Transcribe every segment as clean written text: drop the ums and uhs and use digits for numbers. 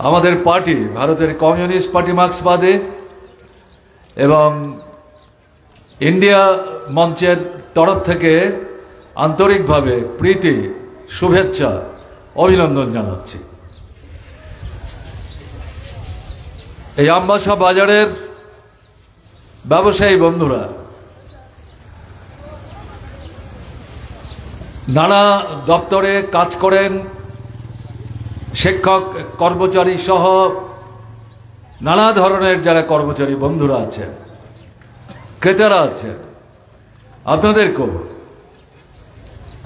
আমাদের পার্টি ভারতের communist party মার্ক্সবাদী এবং ইন্ডিয়া মঞ্চের তরফ থেকে আন্তরিকভাবে প্রীতি, শুভেচ্ছা, অভিনন্দন জানাচ্ছি। এই আমবাসা বাজারের ব্যবসায়ী বন্ধুরা নানা দপ্তরে কাজ করেন, শিক্ষক কর্মচারী সহ নানা ধরনের যারা কর্মচারী বন্ধুরা আছেন, ক্রেতারা আছেন, আপনাদেরকেও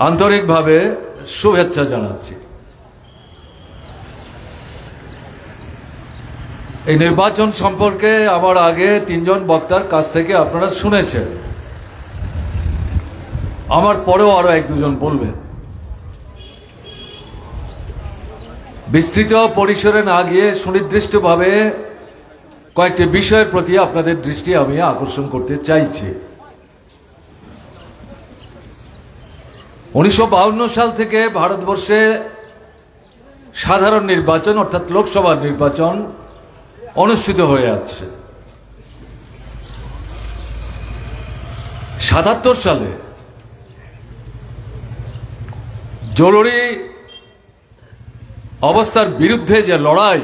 আন্তরিকভাবে শুভেচ্ছা জানাচ্ছি। এই নির্বাচন সম্পর্কে আমার আগে তিনজন বক্তার কাছ থেকে আপনারা শুনেছেন, আমার পরেও আরো এক দুজন বলবেন। বিস্তৃত পরিসরে না গিয়ে সুনির্দিষ্টভাবে কয়েকটি বিষয়ের প্রতি আপনাদের দৃষ্টি আমি আকর্ষণ করতে চাইছি। 1952 সাল থেকে ভারতবর্ষে সাধারণ নির্বাচন অর্থাৎ লোকসভা নির্বাচন অনুষ্ঠিত হয়ে আসছে। 77 সালে জরুরি অবস্থার বিরুদ্ধে যে লড়াই,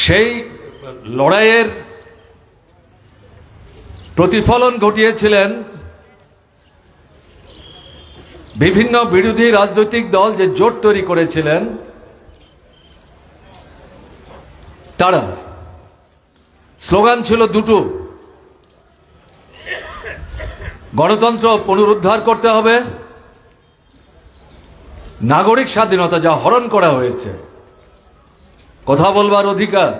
সেই লড়াইয়ের প্রতিফলন ঘটিয়েছিলেন বিভিন্ন বিরোধী রাজনৈতিক দল যে জোট তৈরি করেছিলেন তারা। স্লোগান ছিল দুটো: গণতন্ত্র পুনরুদ্ধার করতে হবে, নাগরিক স্বাধীনতা যা হরণ করা হয়েছে, কথা বলবার অধিকার,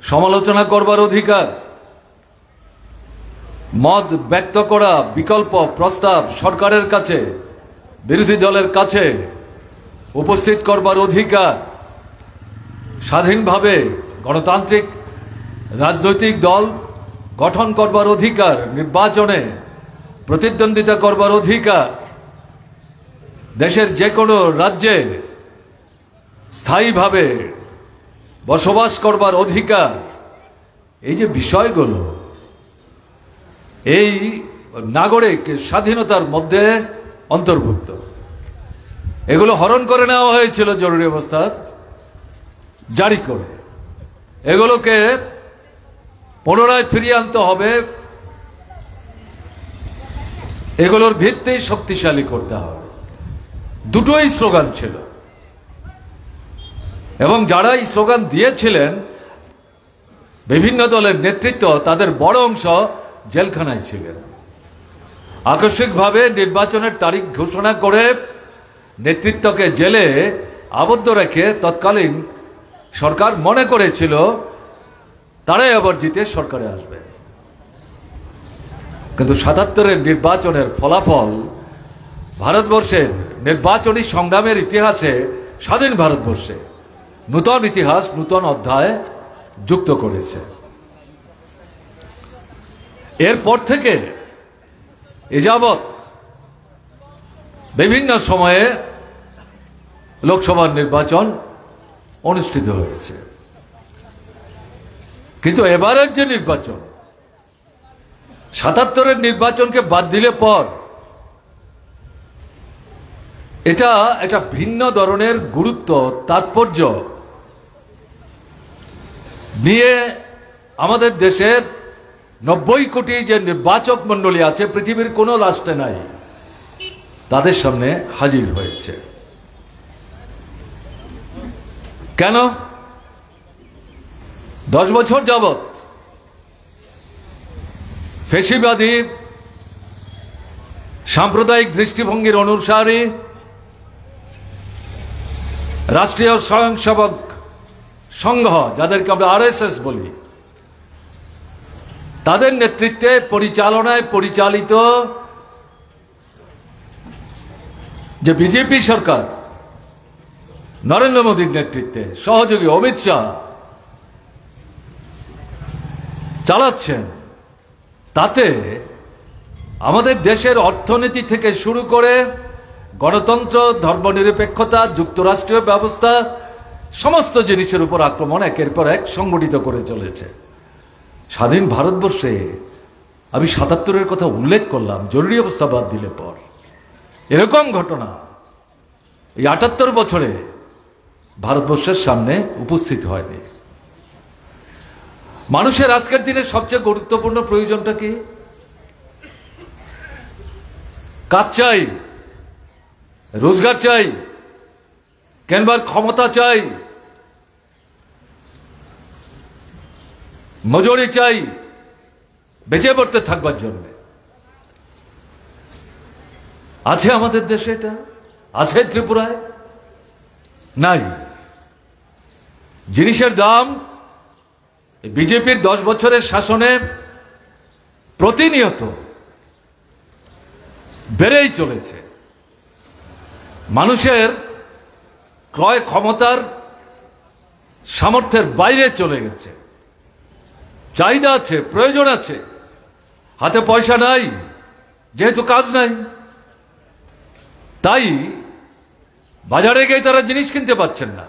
সমালোচনা করবার অধিকার, মত ব্যক্ত করা, বিকল্প প্রস্তাব সরকারের কাছে, বিরোধী দলের কাছে উপস্থিত করবার অধিকার, স্বাধীনভাবে গণতান্ত্রিক রাজনৈতিক দল গঠন করবার অধিকার, নির্বাচনে প্রতিদ্বন্দ্বিতা করবার অধিকার, দেশের যে কোনো রাজ্যে স্থায়ীভাবে বসবাস করবার অধিকার, এই যে বিষয়গুলো এই নাগরিক স্বাধীনতার মধ্যে অন্তর্ভুক্ত, এগুলো হরণ করে নেওয়া হয়েছিল জরুরি অবস্থা জারি করে। এগুলোকে পুনরায় ফিরিয়ে আনতে হবে, এগুলোর ভিত্তি শক্তিশালী করতে হবে। দুটোই স্লোগান ছিল এবং যারা এই স্লোগান দিয়েছিলেন বিভিন্ন দলের নেতৃত্ব, তাদের বড় অংশ জেলখানায় ছিলেন। আকস্মিকভাবে নির্বাচনের তারিখ ঘোষণা করে নেতৃত্বকে জেলে আবদ্ধ রেখে তৎকালীন সরকার মনে করেছিল তারাই আবার জিতে সরকারে আসবে। কিন্তু 77-এর নির্বাচনের ফলাফল ভারতবর্ষের নির্বাচনী সংগ্রামের ইতিহাসে, স্বাধীন ভারতবর্ষে নূতন ইতিহাস, নূতন অধ্যায় যুক্ত করেছে। এরপর থেকে এ যাবৎ বিভিন্ন সময়ে লোকসভার নির্বাচন অনুষ্ঠিত হয়েছে, কিন্তু এবারের যে নির্বাচন, 77-এর নির্বাচনকে বাদ দিলে পর এটা একটা ভিন্ন ধরনের গুরুত্ব, তাৎপর্য নিয়ে আমাদের দেশের 90 কোটি যে নির্বাচক মণ্ডলী আছে, পৃথিবীর কোনো রাষ্ট্রে নাই, তাদের সামনে হাজির হয়েছে। কেন? 10 বছর যাবৎ ফ্যাসিবাদী সাম্প্রদায়িক দৃষ্টিভঙ্গির অনুসারী রাষ্ট্রীয় স্বয়ংসেবক সংঘ, যাদেরকে আমরা আরএসএস বলি, তাদের নেতৃত্বে পরিচালনায় পরিচালিত যে বিজেপি সরকার, নরেন্দ্র মোদীর নেতৃত্বে সহযোগী অমিত শাহ চালাচ্ছেন, তাতে আমাদের দেশের অর্থনীতি থেকে শুরু করে গণতন্ত্র, ধর্মনিরপেক্ষতা, যুক্তরাষ্ট্রীয় ব্যবস্থা, সমস্ত জিনিসের উপর আক্রমণ একের পর এক সংগঠিত করে চলেছে। স্বাধীন ভারতবর্ষে আমি ৭৭-এর কথা উল্লেখ করলাম, জরুরি অবস্থা বাদ দিলে পর এরকম ঘটনা এই ৭৮ বছরে ভারতবর্ষের সামনে উপস্থিত হয়নি। মানুষের আজকের দিনে সবচেয়ে গুরুত্বপূর্ণ প্রয়োজনটা কি? কাজ চাই, রোজগার চাই, কেনবার ক্ষমতা চাই, মজুরি চাই বেঁচে পড়তে থাকবার জন্য। আছে আমাদের দেশে? এটা আছে ত্রিপুরায়? নাই। জিনিসের দাম বিজেপির 10 বছরের শাসনে প্রতিনিয়ত বেড়েই চলেছে। মানুষের ক্রয় ক্ষমতার সামর্থ্যের বাইরে চলে গেছে। চাহিদা আছে, প্রয়োজন আছে, হাতে পয়সা নাই, যেহেতু কাজ নাই, তাই বাজারে গিয়ে তারা জিনিস কিনতে পারছেন না।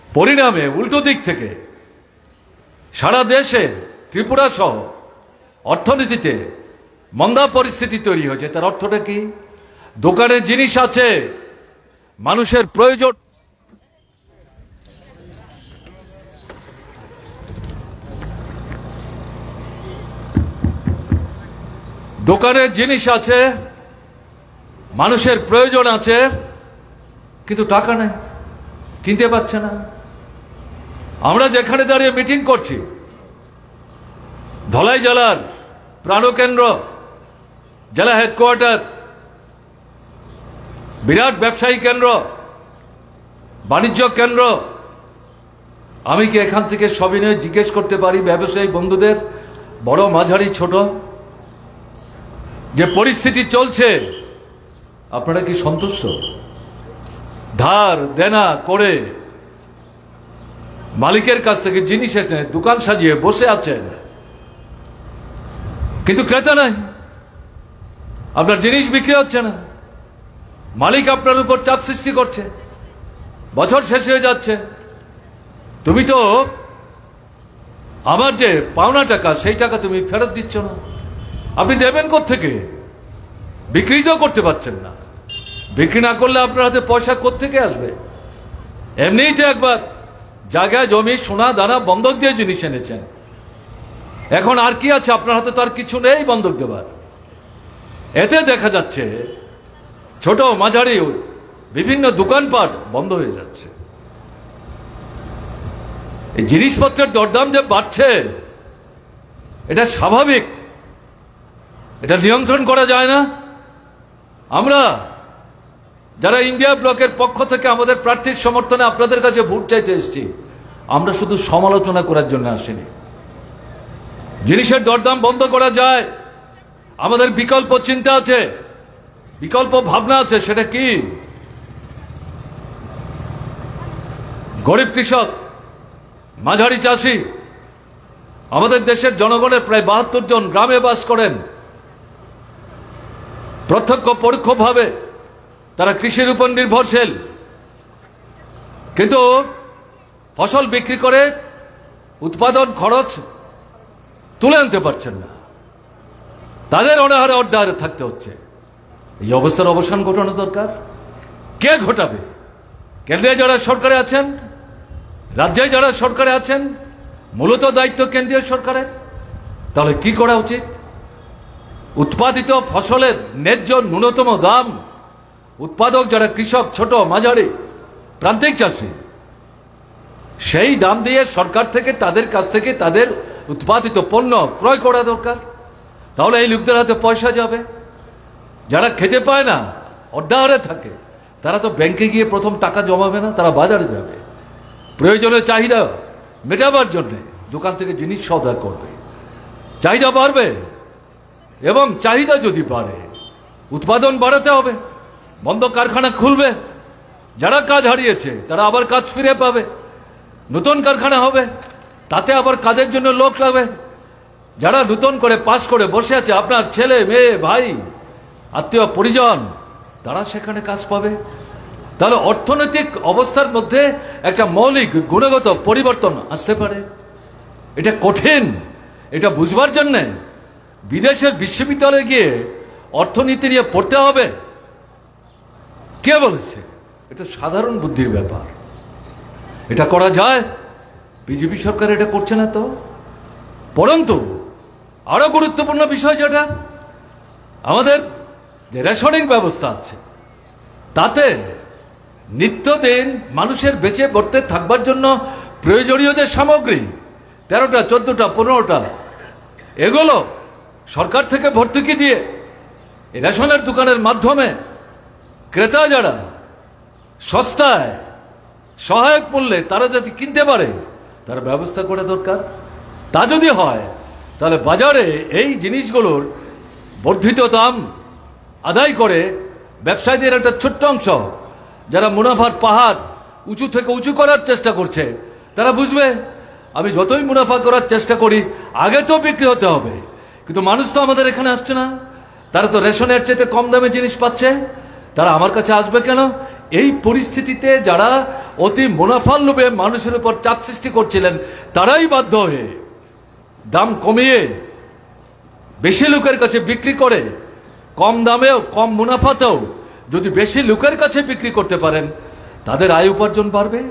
পরিণামে উল্টো দিক থেকে সারা দেশে, ত্রিপুরা সহ অর্থনীতিতে মন্দা পরিস্থিতি তৈরি হয়েছে। তার অর্থটা কি? দোকানে জিনিস আছে, মানুষের প্রয়োজন দোকানে জিনিস আছে, মানুষের প্রয়োজন আছে, কিন্তু টাকা নেই, কিনতে পারছে না। আমরা যেখানে দাঁড়িয়ে মিটিং করছি, ধলাই জেলার প্রাণকেন্দ্র, জেলা হেডকোয়ার্টার, বিরাট ব্যবসায়ী কেন্দ্র, বাণিজ্য কেন্দ্র, আমি কি এখান থেকে সবিনয়ে জিজ্ঞেস করতে পারি ব্যবসায়ী বন্ধুদের, বড় মাঝারি ছোট, যে পরিস্থিতি চলছে আপনারা কি সন্তুষ্ট? ধার দেনা করে মালিকের কাছ থেকে জিনিস এনে দোকান সাজিয়ে বসে আছেন, কিন্তু ক্রেতা নাই, আপনার জিনিস বিক্রি হচ্ছে না, মালিক আপনার উপর চাপ সৃষ্টি করছে, বছর শেষ হয়ে যাচ্ছে, তুমি তো আমার যে পাওনা টাকা সেই টাকা তুমি ফেরত দিচ্ছ না, আপনি দেবেন কোত্থেকে? বিক্রি তো করতে পারছেন না, বিক্রি না করলে আপনার হাতে পয়সা কোত্থেকে আসবে? এমনিই তো একবার জায়গায় জমি সোনা দানা বন্ধক দিয়ে জিনিস এনেছেন, এখন আর কি আছে আপনার হাতে? তো আর কিছু নেই বন্ধক দেবার। এতে দেখা যাচ্ছে ছোট মাঝারি বিভিন্ন দোকানপাট বন্ধ হয়ে যাচ্ছে। এই জিনিসপত্রের দরদাম যে বাড়ছে এটা স্বাভাবিক, এটা নিয়ন্ত্রণ করা যায় না। আমরা যারা ইন্ডিয়া ব্লকের পক্ষ থেকে আমাদের প্রার্থীর সমর্থনে আপনাদের কাছে ভোট চাইতে এসেছি, আমরা শুধু সমালোচনা করার জন্য আসিনি। জিনিসের দরদাম বন্ধ করা যায়, আমাদের বিকল্প চিন্তা আছে, বিকল্প ভাবনা আছে। সেটা কি? গরিব কৃষক, মাঝারি চাষি, আমাদের দেশের জনগণের প্রায় 72 জন গ্রামে বাস করেন। প্রত্যক্ষ পরোক্ষভাবে তারা কৃষির উপর নির্ভরশীল, কিন্তু ফসল বিক্রি করে উৎপাদন খরচ তুলে আনতে পারছেন না, তাদের অনাহারে অর্ধাহারে থাকতে হচ্ছে। এই অবস্থার অবসান ঘটানো দরকার। কে ঘটাবে? কেন্দ্রে যারা সরকারে আছেন, রাজ্যে যারা সরকারে আছেন, মূলত দায়িত্ব কেন্দ্রীয় সরকারের। তাহলে কি করা উচিত? উৎপাদিত ফসলের ন্যায্য ন্যূনতম দাম উৎপাদক যারা কৃষক, ছোট মাঝারি প্রান্তিক চাষি, সেই দাম দিয়ে সরকার থেকে তাদের কাছ থেকে তাদের উৎপাদিত পণ্য ক্রয় করা দরকার। তাহলে এই লোকদের হাতে পয়সা যাবে। যারা খেতে পায় না, অর্ধাহারে থাকে, তারা তো ব্যাংকে গিয়ে প্রথম টাকা জমাবে না, তারা বাজারে যাবে, প্রয়োজনীয় চাহিদা মেটাবার জন্যে দোকান থেকে জিনিস সওদা করবে, চাহিদা বাড়বে। এবং চাহিদা যদি বাড়ে, উৎপাদন বাড়াতে হবে, বন্ধ কারখানা খুলবে, যারা কাজ হারিয়েছে তারা আবার কাজ ফিরে পাবে, নতুন কারখানা হবে, তাতে আবার কাজের জন্য লোক লাগবে। যারা নতুন করে পাস করে বসে আছে, আপনার ছেলে মেয়ে ভাই আত্মীয় পরিজন, তারা সেখানে কাজ পাবে। তাহলে অর্থনৈতিক অবস্থার মধ্যে একটা মৌলিক গুণগত পরিবর্তন আসতে পারে। এটা কঠিন, এটা বুঝবার জন্যে বিদেশের বিশ্ববিদ্যালয়ে গিয়ে অর্থনীতি নিয়ে পড়তে হবে? কে বলেছে? এটা সাধারণ বুদ্ধির ব্যাপার। এটা করা যায়। বিজেপি সরকার এটা করছে না তো। পরন্তু আরো গুরুত্বপূর্ণ বিষয় যেটা, আমাদের যে রেশনিং ব্যবস্থা আছে তাতে নিত্যদিন মানুষের বেঁচে পড়তে থাকবার জন্য প্রয়োজনীয় যে সামগ্রী 13টা 14টা 15টা এগুলো সরকার থেকে ভর্তুকি দিয়ে এই রেশনের দোকানের মাধ্যমে ক্রেতা যারা সস্তায় সহায়ক মূল্যে তারা যদি কিনতে পারে তার ব্যবস্থা করা দরকার। তা যদি হয় তাহলে বাজারে এই জিনিসগুলোর বর্ধিত দাম আদায় করে ব্যবসায়ীদের একটা ছোট্ট অংশ যারা মুনাফার পাহাড় উঁচু থেকে উঁচু করার চেষ্টা করছে তারা বুঝবে আমি যতই মুনাফা করার চেষ্টা করি আগে তো বিক্রি হতে হবে, কিন্তু মানুষ তো আমাদের এখানে আসছে না, তারা তো রেশনের চেয়ে কম দামে জিনিস পাচ্ছে, তারা আমার কাছে আসবে কেন? এই পরিস্থিতিতে যারা অতি মুনাফার লোভে মানুষের উপর চাপ সৃষ্টি করছিলেন তারাই বাধ্য হয়ে দাম কমিয়ে বেশি লোকের কাছে বিক্রি করে কম দামেও কম মুনাফাতেও যদি বেশি লোকের কাছে বিক্রি করতে পারেন তাদের আয় উপার্জন বাড়বে,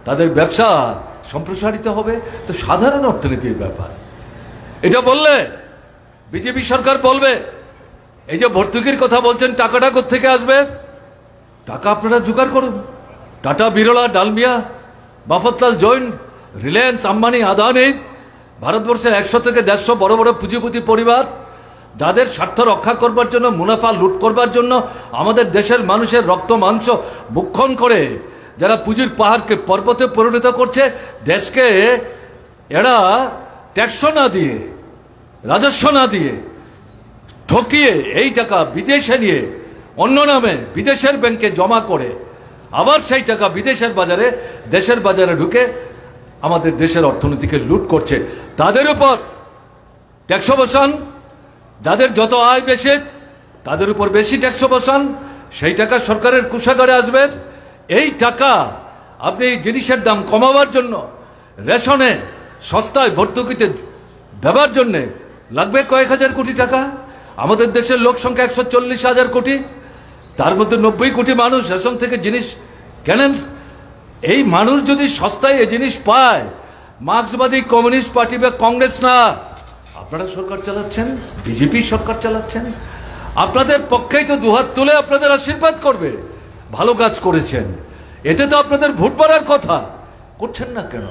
তাদের ব্যবসা সম্প্রসারিত হবে। তো সাধারণ অর্থনীতির ব্যাপার। এটা বললে বিজেপি সরকার বলবে এই যে ভর্তুকির কথা বলছেন টাকাটা কোত্থেকে আসবে? টাকা আপনারা জোগাড় করুন। টাটা, বিরলা, ডালমিয়া, বাফতলাল জৈন, রিলায়েন্স, আম্বানি, আদানি, ভারতবর্ষের 100 থেকে 150 বড় বড় পুঁজিপতি পরিবার যাদের স্বার্থ রক্ষা করবার জন্য, মুনাফা লুট করবার জন্য আমাদের দেশের মানুষের রক্ত মাংস মুক্ষণ করে যারা পুঁজির পাহাড়কে পর্বতে পরিণত করছে, দেশকে এরা ট্যাক্স না দিয়ে, রাজস্ব না দিয়ে ঠকিয়ে এই টাকা বিদেশে নিয়ে অন্য নামে বিদেশের ব্যাংকে জমা করে আবার সেই টাকা বিদেশের বাজারে দেশের বাজারে ঢুকে আমাদের দেশের অর্থনীতিকে লুট করছে। তাদের উপর ট্যাক্স বসান, যাদের যত আয় বেশি তাদের উপর বেশি ট্যাক্স বসান, সেই টাকা সরকারের কোষাগারে আসবে। এই টাকা আপনি জিনিসের দাম কমাবার জন্য, রেশনে সস্তায় ভর্তুকিতে দেওয়ার জন্যে লাগবে কয়েক হাজার কোটি টাকা। আমাদের দেশের লোক সংখ্যা 140,000 কোটি, তার মধ্যে 90 কোটি মানুষ রেশন থেকে জিনিস কেনেন। এই মানুষ যদি সস্তায় এই জিনিস পায়, মার্ক্সবাদী কমিউনিস্ট পার্টি বা কংগ্রেস না, আপনারা সরকার চালাচ্ছেন, বিজেপি সরকার চালাচ্ছেন, আপনাদের পক্ষেই তো দুহাত তুলে আপনাদের আশীর্বাদ করবে, ভালো কাজ করেছেন। এতে তো আপনাদের ভোট পড়ার কথা, করছেন না কেন?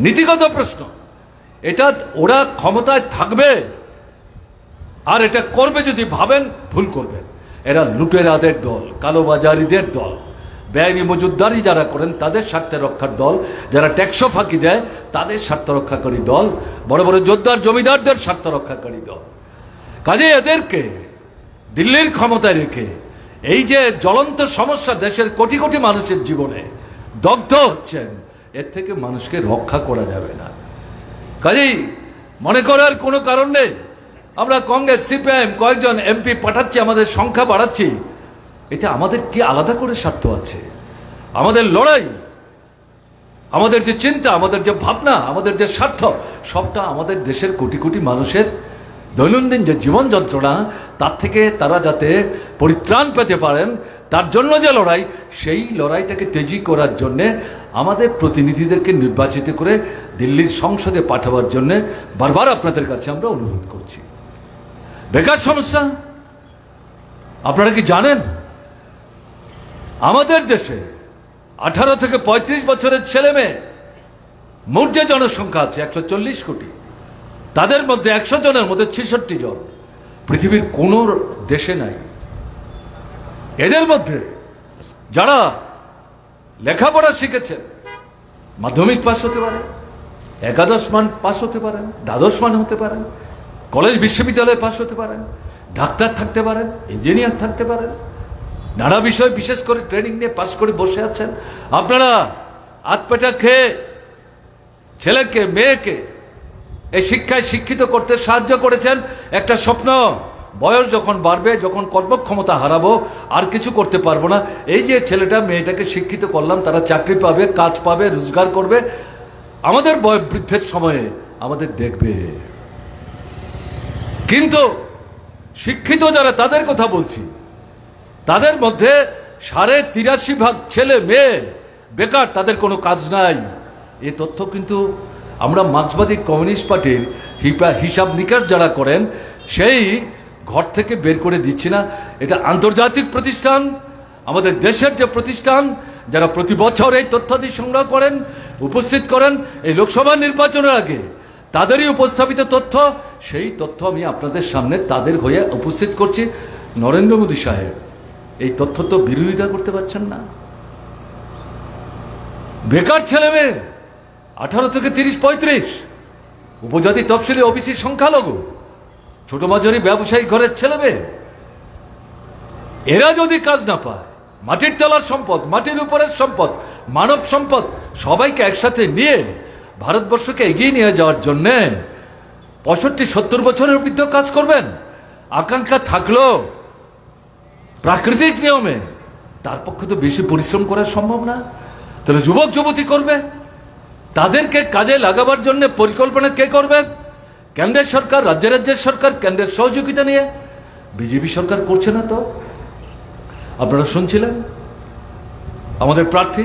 নীতিগত প্রশ্ন। এটা ওরা ক্ষমতায় থাকবে আর এটা করবে যদি ভাবেন ভুল করবেন। এরা লুটেরাদের দল, কালোবাজারিদের দল, বেআইনি মজুদদারি যারা করেন তাদের স্বার্থ রক্ষার দল, যারা ট্যাক্স ফাঁকি দেয় তাদের স্বার্থ রক্ষাকারী দল, বড় বড় যোদ্ধার জমিদারদের স্বার্থ রক্ষাকারী দল। কাজে এদেরকে দিল্লির ক্ষমতায় রেখে এই যে জ্বলন্ত সমস্যা দেশের কোটি কোটি মানুষের জীবনে দগ্ধ হচ্ছেন, এর থেকে মানুষকে রক্ষা করা যাবে না। কাজেই মনে করার কোনো কারণ নেই আমরা কংগ্রেস, সিপিআইএম কয়েকজন এমপি পাঠাচ্ছি, আমাদের সংখ্যা বাড়াচ্ছি, এতে আমাদের কি আলাদা করে স্বার্থ আছে? আমাদের লড়াই, আমাদের যে চিন্তা, আমাদের যে ভাবনা, আমাদের যে স্বার্থ, সবটা আমাদের দেশের কোটি কোটি মানুষের দৈনন্দিন যে জীবন যন্ত্রণা তার থেকে তারা যাতে পরিত্রাণ পেতে পারেন তার জন্য যে লড়াই, সেই লড়াইটাকে তেজি করার জন্যে আমাদের প্রতিনিধিদেরকে নির্বাচিত করে দিল্লির সংসদে পাঠাবার জন্যে বারবার আপনাদের কাছে আমরা অনুরোধ করছি। বেকার সমস্যা আপনারা কি জানেন? আমাদের দেশে 18 থেকে 35 বছরের ছেলে মেয়ে মোট যে জনসংখ্যা আছে 140 কোটি, তাদের মধ্যে 100 জনের মধ্যে 66 জন পৃথিবীর কোন দেশে নাই। এদের মধ্যে যারা লেখাপড়া শিখেছেন, মাধ্যমিক পাস হতে পারে, একাদশ মান পাস হতে পারেন, দ্বাদশ মান হতে পারেন, কলেজ বিশ্ববিদ্যালয়ে পাস হতে পারেন, ডাক্তার থাকতে পারেন, ইঞ্জিনিয়ার থাকতে পারেন, নানা বিষয় বিশেষ করে ট্রেনিং নিয়ে পাস করে বসে আছেন। আপনারা আধপেটা খেয়ে ছেলেকে মেয়েকে এই শিক্ষায় শিক্ষিত করতে সাহায্য করেছেন। একটা স্বপ্ন বয়স যখন বাড়বে, যখন কর্মক্ষমতা হারাবো, আর কিছু করতে পারবো না, এই যে ছেলেটা মেয়েটাকে শিক্ষিত করলাম, তারা চাকরি পাবে, কাজ পাবে, রোজগার করবে, আমাদের বৃদ্ধের সময়ে আমাদের দেখবে। কিন্তু শিক্ষিত যারা, তাদের কথা বলছি, তাদের মধ্যে 83.5% ছেলে মেয়ে বেকার, তাদের কোনো কাজ নাই। এই তথ্য কিন্তু আমরা মার্ক্সবাদী কমিউনিস্ট পার্টির হিসাব নিকাশ যারা করেন সেই ঘর থেকে বের করে দিচ্ছি না। এটা আন্তর্জাতিক প্রতিষ্ঠান, আমাদের দেশের যে প্রতিষ্ঠান, যারা প্রতি বছর এই তথ্যাদি সংগ্রহ করেন, উপস্থিত করেন এই লোকসভা নির্বাচনের আগে, তাদেরই উপস্থাপিত তথ্য, সেই তথ্য আমি আপনাদের সামনে তাদের হয়ে উপস্থিত করছি। নরেন্দ্র মোদী সাহেব এই তথ্য তো বিরোধিতা করতে পারছেন না। বেকার ছেলে মেয়ে 18 থেকে 30-35, উপজাতি তফসিলি ওবিসি সংখ্যালঘু, ছোট মাঝারি ব্যবসায়ী ঘরের ছেলে মেয়ে, এরা যদি কাজ না পায়, মাটির তলার সম্পদ, মাটির উপরের সম্পদ, মানব সম্পদ সবাইকে একসাথে নিয়ে ভারতবর্ষকে এগিয়ে নিয়ে যাওয়ার জন্যে 65-70 বছরের বৃদ্ধ কাজ করবেন, আকাঙ্ক্ষা থাকলো প্রাকৃতিক নিয়মে, তার পক্ষে তো বেশি পরিশ্রম করা সম্ভব না। তাহলে যুবক যুবতী করবে, তাদেরকে কাজে লাগাবার জন্য পরিকল্পনা কে করবে? কেন্দ্রের সরকার, রাজ্যের সরকার, কেন্দ্রের সহযোগিতা নিয়ে। বিজেপি সরকার করছে না তো। আপনারা শুনছিলেন আমাদের প্রার্থী,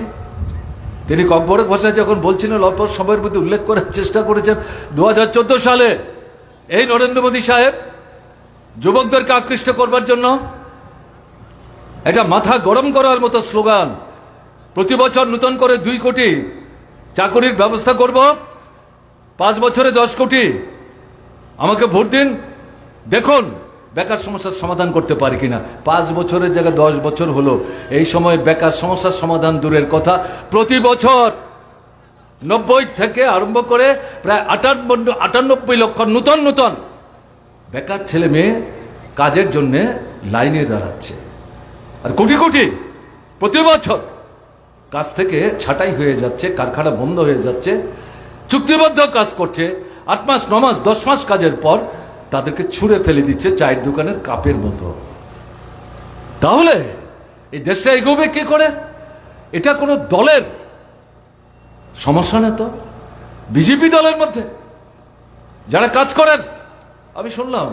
তিনি ককবরক ভাষায় যখন বলছিলেন, অল্প সময়ের মধ্যে উল্লেখ করার চেষ্টা করেছেন 2014 সালে এই নরেন্দ্র মোদী সাহেব যুবকদেরকে আকৃষ্ট করবার জন্য এটা মাথা গরম করার মতো স্লোগান, প্রতি বছর নতুন করে 2 কোটি চাকরির ব্যবস্থা করব, 5 বছরে 10 কোটি, আমাকে ভোট দিন, দেখুন বেকার সমস্যার সমাধান করতে পারি কিনা। 5 বছরের জায়গায় 10 বছর হলো, এই সময় বেকার সমস্যার সমাধান দূরের কথা, প্রতি বছর 90 থেকে আরম্ভ করে প্রায় 98 লক্ষ নতুন বেকার ছেলে মেয়ে কাজের জন্য লাইনে দাঁড়াচ্ছে। আর কোটি কোটি প্রতি বছর কাজ থেকে ছাঁটাই হয়ে যাচ্ছে, কারখানা বন্ধ হয়ে যাচ্ছে, চুক্তিবদ্ধ কাজ করছে, 8 মাস 9 মাস 10 মাস কাজের পর তাদেরকে ছুঁড়ে ফেলে দিচ্ছে চায়ের দোকানের কাপের মতো। তাহলে এই দেশটা এগোবে কি করে? এটা কোনো দলের সমস্যা না তো, বিজেপি দলের মধ্যে যারা কাজ করেন। আমি শুনলাম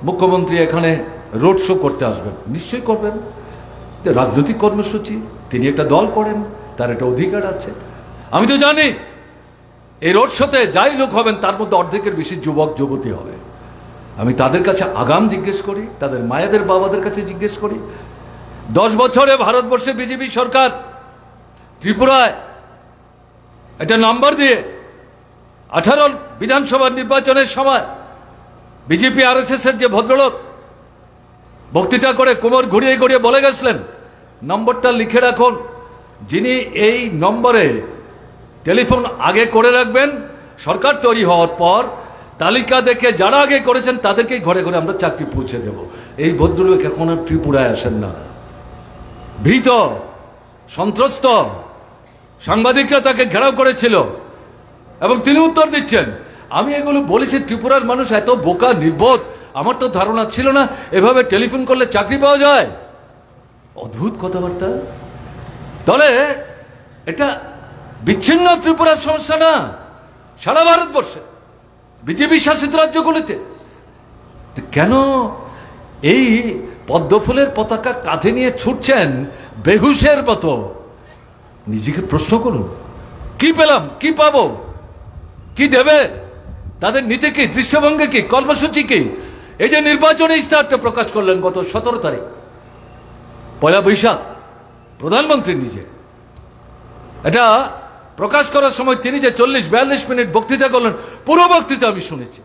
মুখ্যমন্ত্রী এখানে রোড শো করতে আসবেন, নিশ্চয়ই করবেন, রাজনৈতিক কর্মসূচি, তিনি একটা দল করেন, তার একটা অধিকার আছে। আমি তো জানি এই রোড শোতে যাই লোক হবেন তার মধ্যে অর্ধেকের বেশি যুবক যুবতী হবে। আমি তাদের কাছে আগাম জিজ্ঞেস করি, তাদের মায়েদের বাবাদের কাছে জিজ্ঞেস করি, 10 বছরে ভারতবর্ষে বিজেপি সরকার ত্রিপুরায় একটা নাম্বার দিয়ে 18 বিধানসভা নির্বাচনের সময় বিজেপি RSS এর যে ভদ্রলোক বক্তৃতা করে কোমর ঘুরিয়ে ঘুরিয়ে বলে গেছিলেন, নম্বরটা লিখে রাখুন, যিনি এই নম্বরে টেলিফোন আগে করে রাখবেন, সরকার তৈরি হওয়ার পর তালিকা দেখে যারা আগে করেছেন তাদেরকেই ঘরে ঘরে আমরা চাকরি পৌঁছে দেব। এই ভদ্রলোক এখন আর ত্রিপুরায় আসেন না, ভীত সন্ত্রস্ত, সাংবাদিকরা তাকে ঘেরাও করেছিল এবং তিনি উত্তর দিচ্ছেন। আমি এগুলো বলেছি, ত্রিপুরার মানুষ এত বোকা নির্বোধ, আমার তো ধারণা ছিল না এভাবে টেলিফোন করলে চাকরি পাওয়া যায়। অদ্ভুত কথাবার্তা। তাহলে এটা বিচ্ছিন্ন ত্রিপুরার সমস্যা না, সারা ভারতবর্ষে বিজেপি শাসিত রাজ্যগুলিতে কেন এই পদ্মফুলের পতাকা কাঁধে নিয়ে ছুটছেন বেহুশের মতো? নিজেকে প্রশ্ন করুন, কি পেলাম, কি পাবো, কি দেবে, তাদের নীতি কি, দৃষ্টিভঙ্গি কি, কর্মসূচি কি? এই যে নির্বাচনী ইস্তাহারটা প্রকাশ করলেন গত 17 তারিখ, 1 বৈশাখ, প্রধানমন্ত্রী নিজে এটা প্রকাশ করার সময় তিনি যে 40-42 মিনিট বক্তৃতা করলেন, পুরো বক্তৃতা আমি শুনেছি।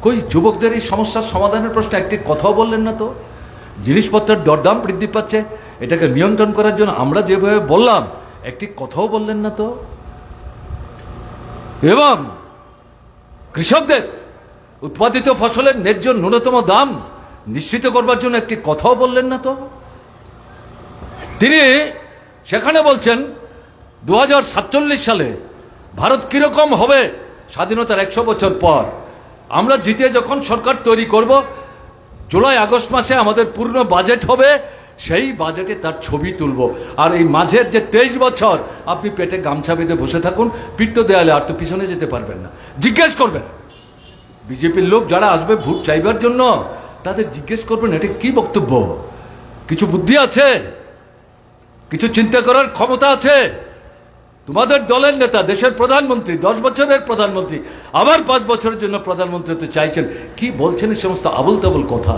কই যুবকদের এই সমস্যার সমাধানের প্রশ্নে একটি কথাও বললেন না তো। জিনিসপত্রের দরদাম বৃদ্ধি পাচ্ছে, এটাকে নিয়ন্ত্রণ করার জন্য আমরা যেভাবে বললাম, একটি কথাও বললেন না তো। এবং কৃষকদের উৎপাদিত ফসলের ন্যায্য ন্যূনতম দাম নিশ্চিত করবার জন্য একটি কথাও বললেন না তো। তিনি সেখানে বলছেন 2047 সালে ভারত কিরকম হবে স্বাধীনতার 100 বছর পর, আমরা জিতে যখন সরকার তৈরি করব জুলাই আগস্ট মাসে আমাদের পূর্ণ বাজেট হবে, সেই বাজেটে তার ছবি তুলব। আর এই মাঝের যে 23 বছর আপনি পেটে গামছা বেঁধে বসে থাকুন, পিঠ তো দেয়ালে, আর তো পিছনে যেতে পারবেন না। জিজ্ঞেস করবেন বিজেপির লোক যারা আসবে ভোট চাইবার জন্য, তাদের জিজ্ঞেস করবেন এটা কি বক্তব্য, কিছু বুদ্ধি আছে, কিছু চিন্তা করার ক্ষমতা আছে? তোমাদের দলের নেতা, দেশের প্রধানমন্ত্রী, 10 বছরের প্রধানমন্ত্রী, আবার 5 বছরের জন্য প্রধানমন্ত্রী হতে চাইছেন, কি বলছেন এই সমস্ত আবল তাবল কথা?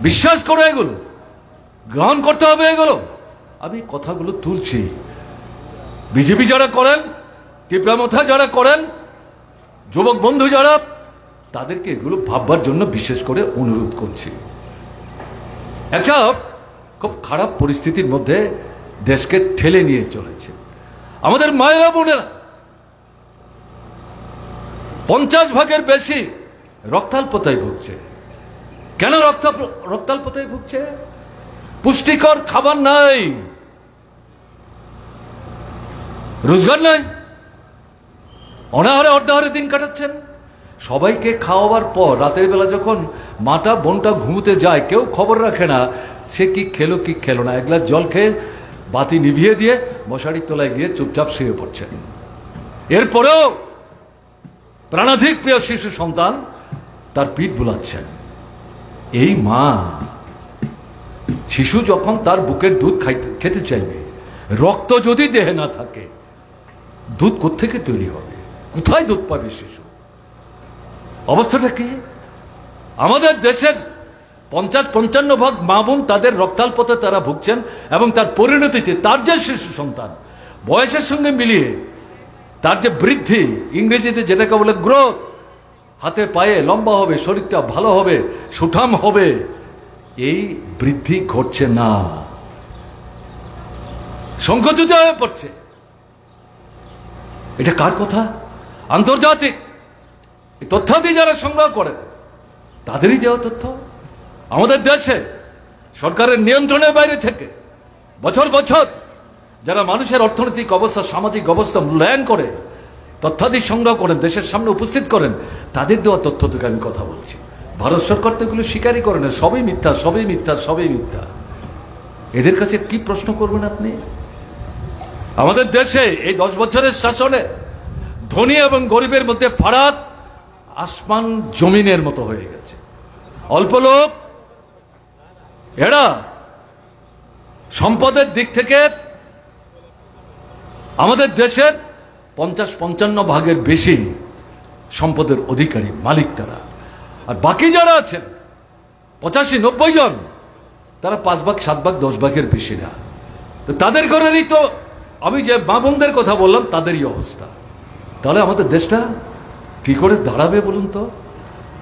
বিশ্বাস করো, এগুলো গ্রহণ করতে হবে। এগুলো আমি কথাগুলো তুলছি, বিজেপি যারা করেন, তীব্রামথা যারা করেন, যুবক বন্ধু যারা, তাদেরকে এগুলো ভাববার জন্য বিশেষ করে অনুরোধ করছি। একটা খুব খারাপ পরিস্থিতির মধ্যে দেশকে ঠেলে নিয়ে চলেছে আমাদের মায়েরা বোনেরা। 50 ভাগের বেশি রক্তাল্পতায় ভুগছে। কেন রক্তাল্পতায় ভুগছে? পুষ্টিকর খাবার নাই, রোজগার নাই, অনাহারে অর্ধাহারে দিন কাটাচ্ছেন। সবাইকে খাওয়াবার পর রাতের বেলা যখন মাটা বোনটা ঘুমোতে যায়, কেউ খবর রাখে না সে কি খেলো কি খেলো না। এক গ্লাস জল খেয়ে বাতি নিভিয়ে দিয়ে মশারির তলায় গিয়ে চুপচাপ শুয়ে পড়ছেন। এরপরেও প্রাণাধিক প্রিয় শিশু সন্তান তার পিঠ বুলাচ্ছেন। এই মা, শিশু যখন তার বুকের দুধ খেতে চাইবে, রক্ত যদি দেহে না থাকে, দুধ কোত্থেকে তৈরি হবে? কোথায় দুধ পাবে শিশু? অবস্থাটা কি? আমাদের দেশের 50-55 ভাগ মা বোন তাদের রক্তাল্পতে তারা ভুগছেন, এবং তার পরিণতিতে তার যে শিশু সন্তান বয়সের সঙ্গে মিলিয়ে তার যে বৃদ্ধি, ইংরেজিতে যেটাকে বলে গ্রোথ, হাতে পায়ে লম্বা হবে, শরীরটা ভালো হবে, সুঠাম হবে, এই বৃদ্ধি ঘটছে না, সংকুচিত হয়ে পড়ছে। এটা কার কথা? আন্তর্জাতিক তথ্যাদি যারা সংগ্রহ করেন তাদেরই দেওয়া তথ্য। আমাদের দেশে সরকারের নিয়ন্ত্রণের বাইরে থেকে বছর বছর যারা মানুষের অর্থনৈতিক অবস্থা, সামাজিক অবস্থা মূল্যায়ন করে, তথ্যাদি সংগ্রহ করেন, দেশের সামনে উপস্থিত করেন, তাদের দেওয়া তথ্য থেকে আমি কথা বলছি। ভারত সরকার তো এগুলো স্বীকারই করে না, সবই মিথ্যা, সবই মিথ্যা, সবই মিথ্যা। এদের কাছে কি প্রশ্ন করবেন আপনি? আমাদের দেশে এই 10 বছরের শাসনে ধনী এবং গরিবের মধ্যে ফারাক আসমান জমিনের মতো হয়ে গেছে। অল্প লোক এরা সম্পদের দিক থেকে আমাদের দেশের 50-55 ভাগের বেশি সম্পদের অধিকারী, মালিক তারা। আর বাকি যারা আছেন 85-90 জন, তারা 5 ভাগ, 7 ভাগ, 10 ভাগের বেশি না। তো তাদের ঘরেরই তো আমি যে মা বোনদের কথা বললাম, তাদেরই অবস্থা। তাহলে আমাদের দেশটা কি করে দাঁড়াবে বলুন তো?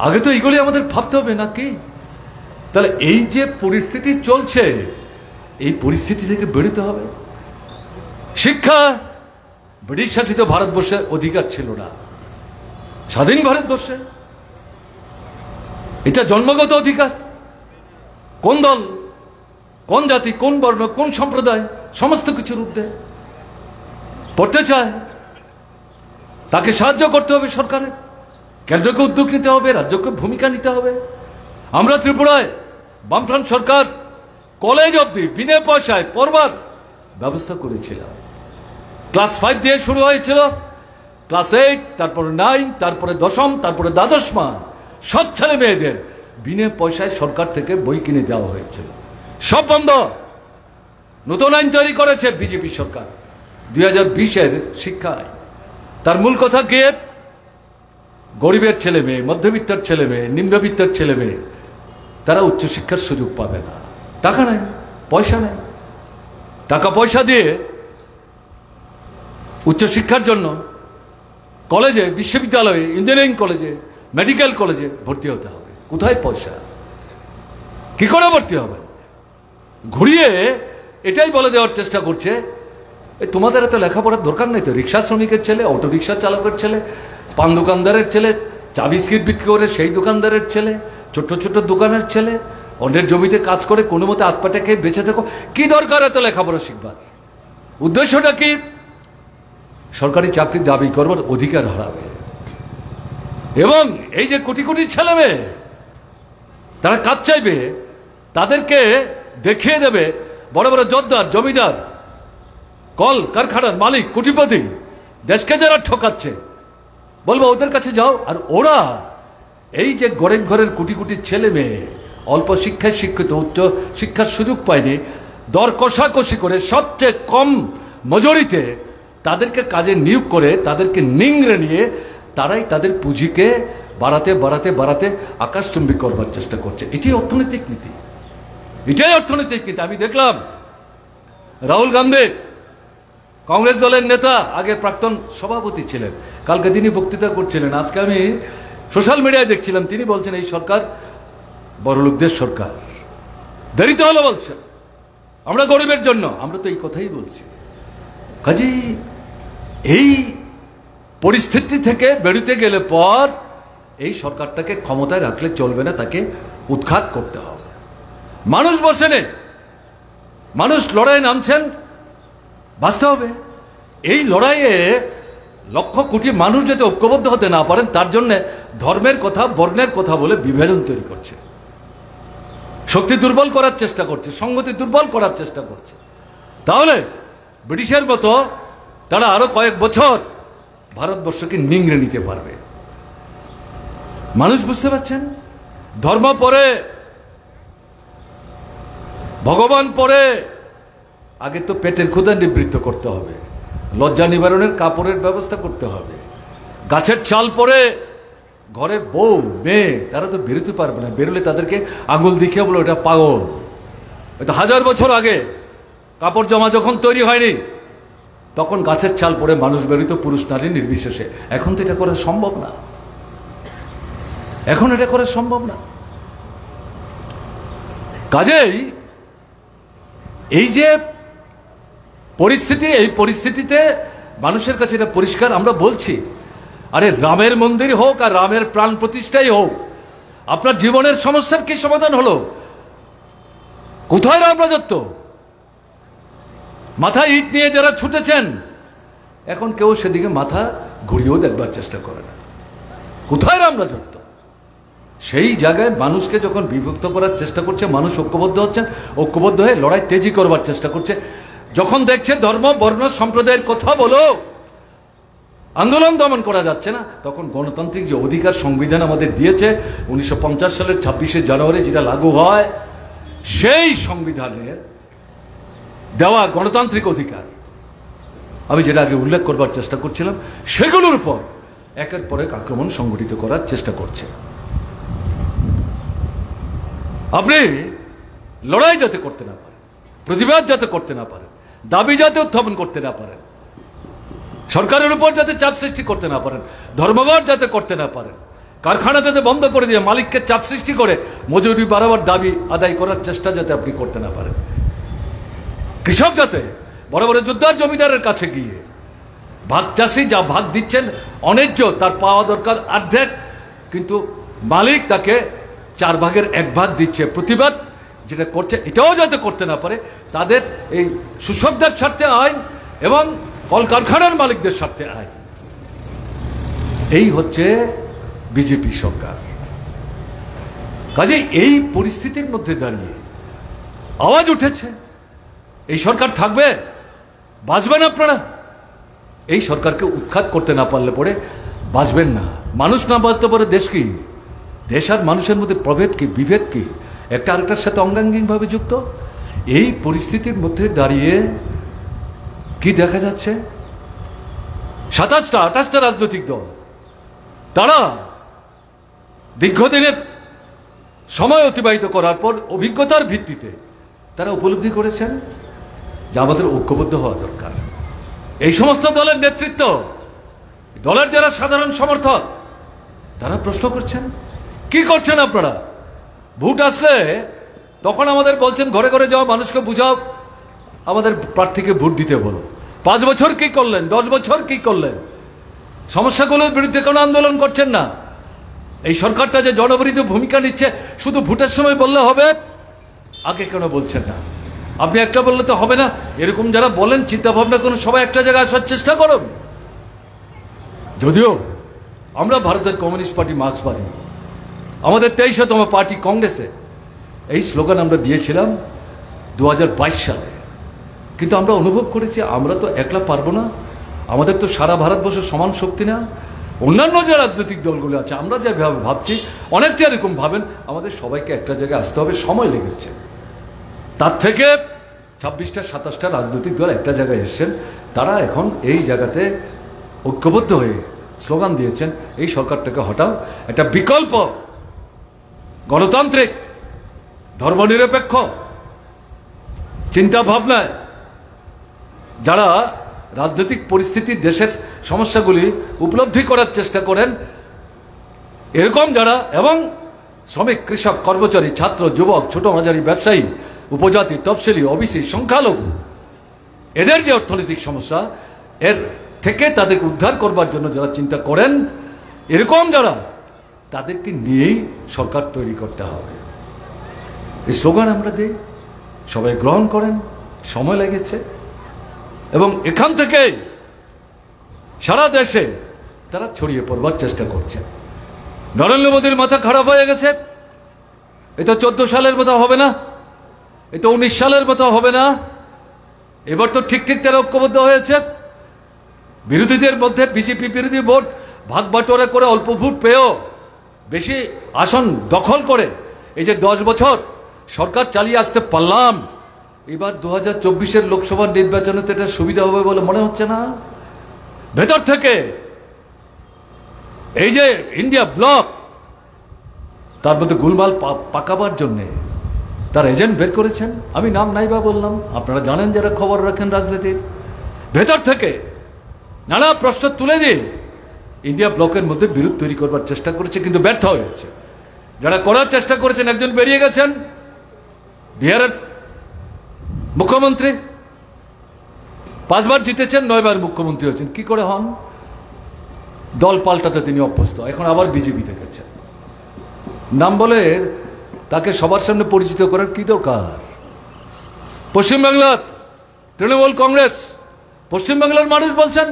আগে তো এইগুলি আমাদের ভাবতে হবে নাকি? তাহলে এই যে পরিস্থিতি চলছে, এই পরিস্থিতি থেকে বেরোতে হবে। শিক্ষা ব্রিটিশ শাসিত ভারতবর্ষের অধিকার ছিল না, স্বাধীন ভারতবর্ষে এটা জন্মগত অধিকার। কোন দল, কোন জাতি, কোন বর্ণ, কোন সম্প্রদায়, সমস্ত কিছুর ঊর্ধ্বে পড়তে চায়, তাকে সাহায্য করতে হবে সরকারের। কেন্দ্রকে উদ্যোগ নিতে হবে, রাজ্যকে ভূমিকা নিতে হবে। আমরা ত্রিপুরায় বামফ্রন্ট সরকার কলেজ অবধি বিনা পয়সায় পড়বার ব্যবস্থা করেছিলাম। ক্লাস 5 দিয়ে শুরু হয়েছিল, ক্লাস 8, তারপরে 9, তারপরে 10ম, তারপরে দ্বাদশ মান সব ছেলে মেয়েদের বিনা পয়সায় সরকার থেকে বই কিনে দেওয়া হয়েছিল। সব বন্ধ। নতুন আইন তৈরি করেছে বিজেপি সরকার 2020-এর শিক্ষা আইন। তার মূল কথা কি? গরিবের ছেলে মেয়ে, মধ্যবিত্তের ছেলে মেয়ে, নিম্নবিত্তের ছেলে মেয়ে, তারা উচ্চশিক্ষার সুযোগ পাবে না। টাকা নাই, পয়সা নেই। টাকা পয়সা দিয়ে উচ্চশিক্ষার জন্য কলেজে, বিশ্ববিদ্যালয়ে, ইঞ্জিনিয়ারিং কলেজে, মেডিকেল কলেজে ভর্তি হতে হবে। কোথায় পয়সা? কি করে ভর্তি হবে? ঘুরিয়ে এটাই বলে দেওয়ার চেষ্টা করছে, তোমাদের এত লেখাপড়ার দরকার নেই তো। রিক্সা শ্রমিকের ছেলে, অটো রিক্সা চালকের ছেলে, পান দোকানদারের ছেলে, চা বিস্কিট বিক্রি করে সেই দোকানদারের ছেলে, ছোট্ট ছোট্ট দোকানের ছেলে, অন্যের জমিতে কাজ করে কোনো মতে আতপাটা খেয়ে বেঁচে থাকো। কি দরকার এত লেখাপড়া শিখবার? উদ্দেশ্যটা কি? সরকারি চাকরি দাবি করবার অধিকার হারাবে। এবং এই যে কোটি কোটি ছেলে মেয়ে, তারা কাজ চাইবে, তাদেরকে দেখিয়ে দেবে বড় বড় জোরদার, জমিদার, কল কারখানার মালিক, কোটিপতি, দেশকে যারা ঠকাচ্ছে, বলবো ওদের কাছে যাও। আর ওরা এই যে গরিব ঘরের কোটি কোটি ছেলে মেয়ে অল্প শিক্ষায় শিক্ষিত, উচ্চ শিক্ষার সুযোগ পায়নি, দর কষাকষি করে সবচেয়ে কম মজুরিতে তাদেরকে কাজে নিয়োগ করে তাদেরকে নিংড়ে নিয়ে তারাই তাদের পুঁজিকে বাড়াতে বাড়াতে বাড়াতে আকাশচুম্বী করবার চেষ্টা করছে। এটাই অর্থনৈতিক নীতি, এটাই অর্থনৈতিক নীতি। আমি দেখলাম রাহুল গান্ধী, কংগ্রেস দলের নেতা, আগের প্রাক্তন সভাপতি ছিলেন, কালকে তিনি বক্তৃতা করছিলেন। আজকে আমি সোশ্যাল মিডিয়ায় দেখছিলাম তিনি বলছেন এই সরকার বড়লোকদের সরকার, দেরিতে হলো বলছেন, আমরা গরিবের জন্য। আমরা তো এই কথাই বলছি। কাজেই এই পরিস্থিতি থেকে বেরোতে গেলে পর এই সরকারটাকে ক্ষমতায় রাখলে চলবে না, তাকে উৎখাত করতে হবে। মানুষ বসে নেই, মানুষ লড়াই নামছেন, বাঁচতে হবে। এই লড়াইয়ে লক্ষ কোটি মানুষ যাতে ঐক্যবদ্ধ হতে না পারেন তার জন্য ধর্মের কথা, বর্ণের কথা বলে বিভাজন তৈরি করছে, শক্তি দুর্বল করার চেষ্টা করছে, সংগতি দুর্বল করার চেষ্টা করছে। তাহলে ব্রিটিশের মতো তারা আরো কয়েক বছর ভারতবর্ষকে নিংড়ে নিতে পারবে। মানুষ বুঝতে পারছেন, ধর্ম পরে, ভগবান পরে, আগে তো পেটের ক্ষুধা নিবৃত্ত করতে হবে, লজ্জা নিবারণের কাপড়ের ব্যবস্থা করতে হবে। গাছের চাল পরে ঘরের বউ মেয়ে তারা তো বেরোতে পারবে না, বেরোলে তাদেরকে আঙুল দেখিয়ে বলো এটা পাগল। এটা 1000 বছর আগে কাপড় জামা যখন তৈরি হয়নি তখন গাছের চাল পরে মানুষ বেরোত, পুরুষ নারী নির্বিশেষে। এখন তো এটা করা সম্ভব না, এখন এটা করা সম্ভব না। কাজেই এই যে পরিস্থিতি, এই পরিস্থিতিতে মানুষের কাছে এটা পরিষ্কার আমরা বলছি, আরে রামের মন্দির হোক আর রামের প্রাণ প্রতিষ্ঠাই হোক, আপনার জীবনের সমস্যার কি সমাধান হলো? কোথায় রাম রাজত্ব? মাথায় ইট নিয়ে যারা ছুটেছেন এখন কেউ সেদিকে মাথা ঘুরিয়েও দেখবার চেষ্টা করে না। কোথায় রাম রাজত্ব? সেই জায়গায় মানুষকে যখন বিভক্ত করার চেষ্টা করছে, মানুষ ঐক্যবদ্ধ হচ্ছেন, ঐক্যবদ্ধ হয়ে লড়াই তেজি করবার চেষ্টা করছে। যখন দেখছে ধর্ম বর্ণ সম্প্রদায়ের কথা বলো, আন্দোলন দমন করা যাচ্ছে না, তখন গণতান্ত্রিক যে অধিকার সংবিধান আমাদের দিয়েছে 1950 সালের 26শে জানুয়ারি যেটা লাগু হয়, সেই সংবিধানের দেওয়া গণতান্ত্রিক অধিকার আমি যেটা আগে উল্লেখ করবার চেষ্টা করছিলাম, সেগুলোর উপর একের পর এক আক্রমণ সংগঠিত করার চেষ্টা করছে। আপনি লড়াই যাতে করতে না পারেন, প্রতিবাদ যাতে করতে না পারেন, দাবি যাতে উত্থাপন করতে না পারেন, সরকারের উপর যাতে চাপ সৃষ্টি করতে না পারেন, ধর্মঘট যাতে করতে না পারেন, কারখানা যাতে বন্ধ করে দিয়ে মালিককে চাপ সৃষ্টি করে মজুরি বাড়াবার দাবি আদায় করার চেষ্টা যাতে আপনি করতে না পারেন, কৃষক যাতে বড় বড় যোদ্ধার জমিদারের কাছে গিয়ে ভাগ চাষি যা ভাগ দিচ্ছেন অন্যায্য, তার পাওয়া দরকার অর্ধেক, কিন্তু মালিক তাকে 4 ভাগের 1 ভাগ দিচ্ছে, প্রতিবাদ যেটা করছে এটাও যাতে করতে না পারে, তাদের এই সুশব্দের স্বার্থে আইন এবং কলকারখানার মালিকদের স্বার্থে আইন। এই হচ্ছে বিজেপি সরকার। কাজে এই পরিস্থিতির মধ্যে দাঁড়িয়ে আওয়াজ উঠেছে, এই সরকার থাকবে, বাঁচবেন আপনারা। এই সরকারকে উৎখাত করতে না পারলে পরে বাঁচবেন না। মানুষ না বাঁচতে পারে দেশ কি? দেশ আর মানুষের মধ্যে প্রভেদ কি, বিভেদ কি? একটা আরেকটার সাথে অঙ্গাঙ্গিভাবে যুক্ত। এই পরিস্থিতির মধ্যে দাঁড়িয়ে কি দেখা যাচ্ছে, 27টা 28টা রাজনৈতিক দল তারা দীর্ঘদিনের সময় অতিবাহিত করার পর অভিজ্ঞতার ভিত্তিতে তারা উপলব্ধি করেছেন যে আমাদের ঐক্যবদ্ধ হওয়া দরকার। এই সমস্ত দলের নেতৃত্ব, দলের যারা সাধারণ সমর্থক, তারা প্রশ্ন করছেন কি করছেন আপনারা? ভোট আসলে তখন আমাদের বলছেন ঘরে ঘরে যাও, মানুষকে বুঝাও, আমাদের প্রার্থীকে ভোট দিতে বলো। 5 বছর কি করলেন? 10 বছর কি করলেন? সমস্যাগুলোর বিরুদ্ধে কোনো আন্দোলন করছেন না। এই সরকারটা যে জনবিরোধী ভূমিকা নিচ্ছে শুধু ভোটের সময় বললে হবে, আগে কেন বলছেন না? আপনি একটা বললে তো হবে না। এরকম যারা বলেন চিন্তা ভাবনা করুন, সবাই একটা জায়গায় আসার চেষ্টা করুন। যদিও আমরা ভারতের কমিউনিস্ট পার্টি মার্ক্সবাদী, আমাদের 23তম পার্টি কংগ্রেসে এই স্লোগান আমরা দিয়েছিলাম 2022 সালে। কিন্তু আমরা অনুভব করেছি আমরা তো একলা পারবো না, আমাদের তো সারা ভারতবর্ষের সমান শক্তি না। অন্যান্য যে রাজনৈতিক দলগুলো আছে আমরা যেভাবে ভাবছি অনেকটা এরকম ভাবেন, আমাদের সবাইকে একটা জায়গায় আসতে হবে, সময় লেগেছে। তার থেকে 26টা 27টা রাজনৈতিক দল একটা জায়গায় এসছেন, তারা এখন এই জায়গাতে ঐক্যবদ্ধ হয়ে স্লোগান দিয়েছেন এই সরকারটাকে হটাও, একটা বিকল্প গণতান্ত্রিক ধর্মনিরপেক্ষ চিন্তা ভাবনায় যারা রাজনৈতিক পরিস্থিতি দেশের সমস্যাগুলি উপলব্ধি করার চেষ্টা করেন, এরকম যারা, এবং শ্রমিক, কৃষক, কর্মচারী, ছাত্র, যুবক, ছোট মাঝারি ব্যবসায়ী, উপজাতি, তফসিলি, ওবিসি, সংখ্যালঘু, এদের যে অর্থনৈতিক সমস্যা এর থেকে তাদেরকে উদ্ধার করবার জন্য যারা চিন্তা করেন, এরকম যারা, তাদেরকে নিয়েই সরকার তৈরি করতে হবে। এই স্লোগান আমরা দিই, সবাই গ্রহণ করেন, সময় লেগেছে, এবং এখান থেকে সারা দেশে তারা ছড়িয়ে পড়বার চেষ্টা করছে। নরেন্দ্র মোদীর মাথা খারাপ হয়ে গেছে, এটা 14 সালের মতো হবে না, এটা 19 সালের মতো হবে না। এবার তো ঠিক তারা ঐক্যবদ্ধ হয়েছে। বিরোধীদের মধ্যে বিজেপি বিরোধী ভোট ভাগ বাটোয়ারা করে অল্প ভোট পেয়েও বেশি আসন দখল করে এই যে 10 বছর সরকার চালিয়ে আসতে পারলাম, এবার 2024-এর লোকসভা নির্বাচনে তো এটা সুবিধা হবে বলে মনে হচ্ছে না। ভেতর থেকে এই যে ইন্ডিয়া ব্লক, তার মধ্যে গোলমাল পাকাবার জন্যে তার এজেন্ট বের করেছেন। আমি নাম নাই বা বললাম, আপনারা জানেন যারা খবর রাখেন রাজনীতির। ভেতর থেকে নানা প্রশ্ন তুলে দিয়ে ইন্ডিয়া ব্লকের মধ্যে বিরোধ তৈরি করবার চেষ্টা করেছে, কিন্তু ব্যর্থ হয়েছে। যারা করার চেষ্টা করেছেন একজন বেরিয়ে গেছেন, বিহারের মুখ্যমন্ত্রী, 5 বার জিতেছেন, 9 বার মুখ্যমন্ত্রী হয়েছেন। কি করে হন? দল পাল্টাতে তিনি অভ্যস্ত, এখন আবার বিজেপিতে গেছেন। নাম বলে তাকে সবার সামনে পরিচিত করার কি দরকার? পশ্চিমবাংলার তৃণমূল কংগ্রেস, পশ্চিমবাংলার মানুষ বলছেন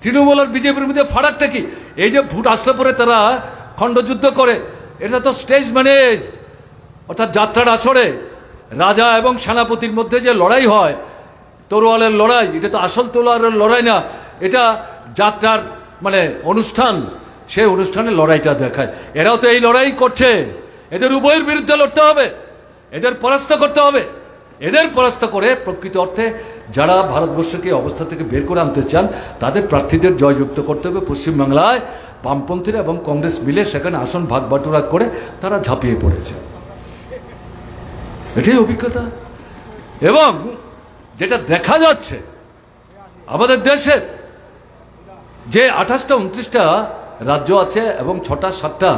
তৃণমূল আর বিজেপির মধ্যে ফারাকটা কি? এই যে ভোট আসলে পরে তারা খণ্ডযুদ্ধ করে, এটা তো স্টেজ ম্যানেজ, অর্থাৎ যাত্রার আসরে রাজা এবং সেনাপতির মধ্যে যে লড়াই হয়, তরোয়ালের লড়াই, এটা তো আসল তরোয়ালের লড়াই না, এটা যাত্রার মানে অনুষ্ঠান, সেই অনুষ্ঠানে লড়াইটা দেখায়। এরাও তো এই লড়াই করছে, এদের উভয়ের বিরুদ্ধে লড়তে হবে, এদের পরাস্ত করতে হবে। এদের পরাস্ত করে প্রকৃত অর্থে যারা ভারতবর্ষকে অবস্থা থেকে বের করে আনতে চান তাদের প্রার্থীদের জয়যুক্ত করতে হবে। পশ্চিমবাংলায় বামপন্থীরা এবং কংগ্রেস মিলে সেখানে আসন ভাগ বাটোয়ারা করে তারা ঝাঁপিয়ে পড়েছে, এটাই অভিজ্ঞতা। এবং যেটা দেখা যাচ্ছে আমাদের দেশে যে 28টা 29টা রাজ্য আছে এবং 6টা 7টা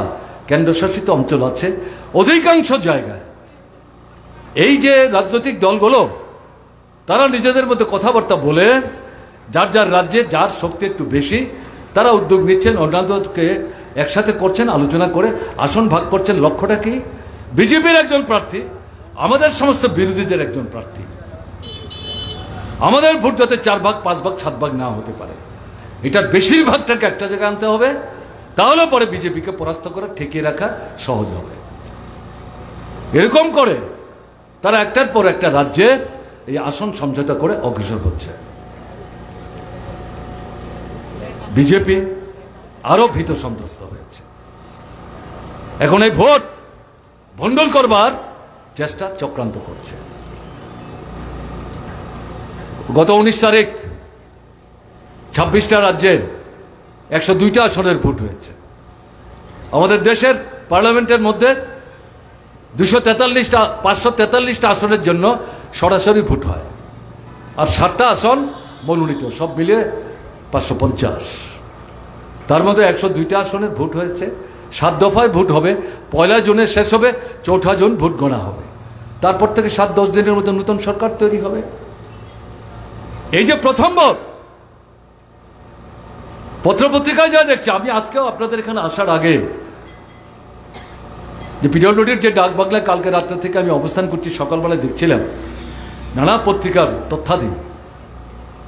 কেন্দ্রশাসিত অঞ্চল আছে, অধিকাংশ জায়গায় এই যে রাজনৈতিক দলগুলো তারা নিজেদের মধ্যে কথাবার্তা বলে যার যার রাজ্যে যার শক্তি একটু বেশি তারা উদ্যোগ নিচ্ছেন, অন্যান্যকে একসাথে করছেন, আলোচনা করে আসন ভাগ করছেন। লক্ষ্যটা কি? বিজেপির একজন প্রার্থী, আমাদের সমস্ত বিরোধীদের একজন প্রার্থী, আমাদের ভোট যাতে 4 ভাগ 5 ভাগ 7 ভাগ না হতে পারে, এটার বেশিরভাগটাকে একটা জায়গায় আনতে হবে, তাহলে পরে বিজেপিকে পরাস্ত করে ঠেকিয়ে রাখা সহজ হবে। এরকম করে তারা একটার পর একটা রাজ্যে এই আসন সমঝোতা করে অগ্রসর হচ্ছে। বিজেপি আরো ভীত সন্ত্রস্ত হয়েছে, এখন এই ভোট ভণ্ডুল করবার চেষ্টা চক্রান্ত করছে। গত 19 তারিখ 26টা রাজ্যে 102টা আসনের ভোট হয়েছে। আমাদের দেশের পার্লামেন্টের মধ্যে 543টা আসনের জন্য সরাসরি ভোট হয়, আর 7টা আসন মনোনীত, সব মিলিয়ে 550। তার মধ্যে 102টা আসনের ভোট হয়েছে। 7 দফায় ভোট হবে, 1 জুনে শেষ হবে, 4 জুন ভোট গণা হবে। তারপর থেকে 7-10 দিনের মধ্যে নতুন সরকার তৈরি হবে। এই যে প্রথমবার পত্রপত্রিকায় যা দেখছি, আমি আজকেও আপনাদের এখানে আসার আগে যে পিডব্লিউডির যে ডাক বাংলায় কালকে রাত্রে থেকে আমি অবস্থান করছি, সকালবেলায় দেখছিলাম নানা পত্রিকার তথ্যাদি,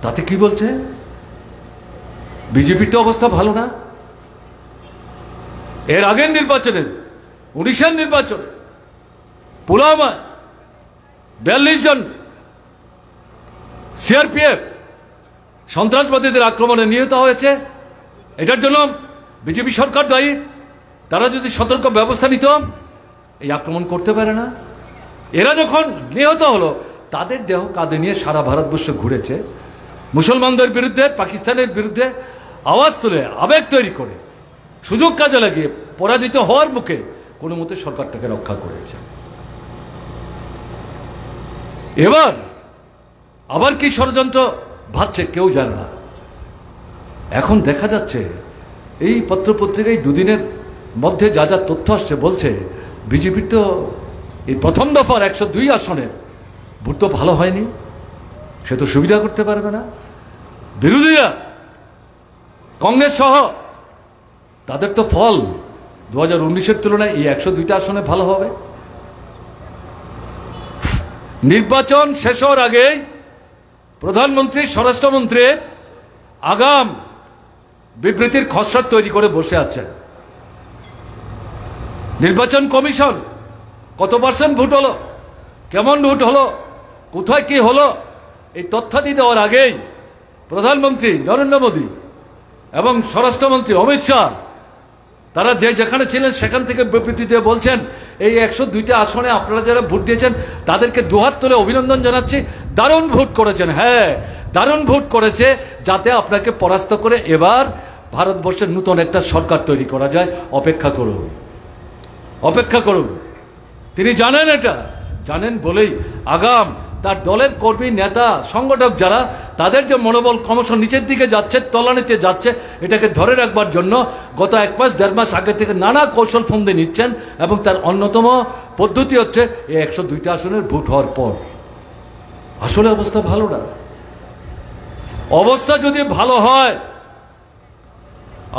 তাতে কি বলছে? বিজেপির তো অবস্থা ভালো না। এর আগের নির্বাচনে 19-এর নির্বাচনে পুলওয়ামায় 42 জন সিআরপিএফ সন্ত্রাসবাদীদের আক্রমণে নিহত হয়েছে। এটার জন্য বিজেপি সরকার দায়ী। তারা যদি সতর্ক ব্যবস্থা নিত এই আক্রমণ করতে পারে না। এরা যখন নিহত হলো তাদের দেহ কাঁধে নিয়ে সারা ভারতবর্ষ ঘুরেছে, মুসলমানদের বিরুদ্ধে, পাকিস্তানের বিরুদ্ধে আওয়াজ তুলে, আবেগ তৈরি করে, সুযোগ কাজে লাগিয়ে পরাজিত হওয়ার মুখে কোনো মতে সরকারটাকে রক্ষা করেছে। এবার আবার কি ষড়যন্ত্র ভাবছে কেউ জানে না। এখন দেখা যাচ্ছে এই পত্রপত্রিকায় দুদিনের মধ্যে যা যা তথ্য আসছে, বলছে বিজেপির তো এই প্রথম দফার 102 আসনে ভোট তো ভালো হয়নি, সে তো সুবিধা করতে পারবে না। বিরোধীরা কংগ্রেস সহ তাদের তো ফল 2019-এর তুলনায় এই 102টা আসনে ভালো হবে। নির্বাচন শেষ হওয়ার আগেই প্রধানমন্ত্রী, স্বরাষ্ট্রমন্ত্রী আগাম বিবৃতির খসড়া তৈরি করে বসে আছেন। নির্বাচন কমিশন কত % ভোট হলো, কেমন ভোট হলো, কোথায় কি হলো, এই তথ্যাদি দেওয়ার আগেই প্রধানমন্ত্রী নরেন্দ্র মোদী এবং স্বরাষ্ট্রমন্ত্রী অমিত শাহ তারা যেখানে ছিলেন সেখান থেকে বিবৃতি দিয়ে বলছেন এই 102টা আসনে আপনারা যারা ভোট দিয়েছেন তাদেরকে দুহাত তুলে অভিনন্দন জানাচ্ছি, দারুণ ভোট করেছেন। হ্যাঁ, দারুণ ভোট করেছে, যাতে আপনাকে পরাস্ত করে এবার ভারতবর্ষের নতুন একটা সরকার তৈরি করা যায়। অপেক্ষা করুন, অপেক্ষা করুন। তিনি জানেন, এটা জানেন বলেই আগাম তার দলের কর্মী, নেতা, সংগঠক যারা, তাদের যে মনোবল ক্রমশ নিচের দিকে যাচ্ছে, তলানিতে যাচ্ছে, এটাকে ধরে রাখবার জন্য গত 1 মাস 1.5 মাস আগে থেকে নানা কৌশল ফন্দি নিচ্ছেন। এবং তার অন্যতম পদ্ধতি হচ্ছে এই 102টা আসনের ভোট হওয়ার পর। আসলে অবস্থা ভালো না। অবস্থা যদি ভালো হয়,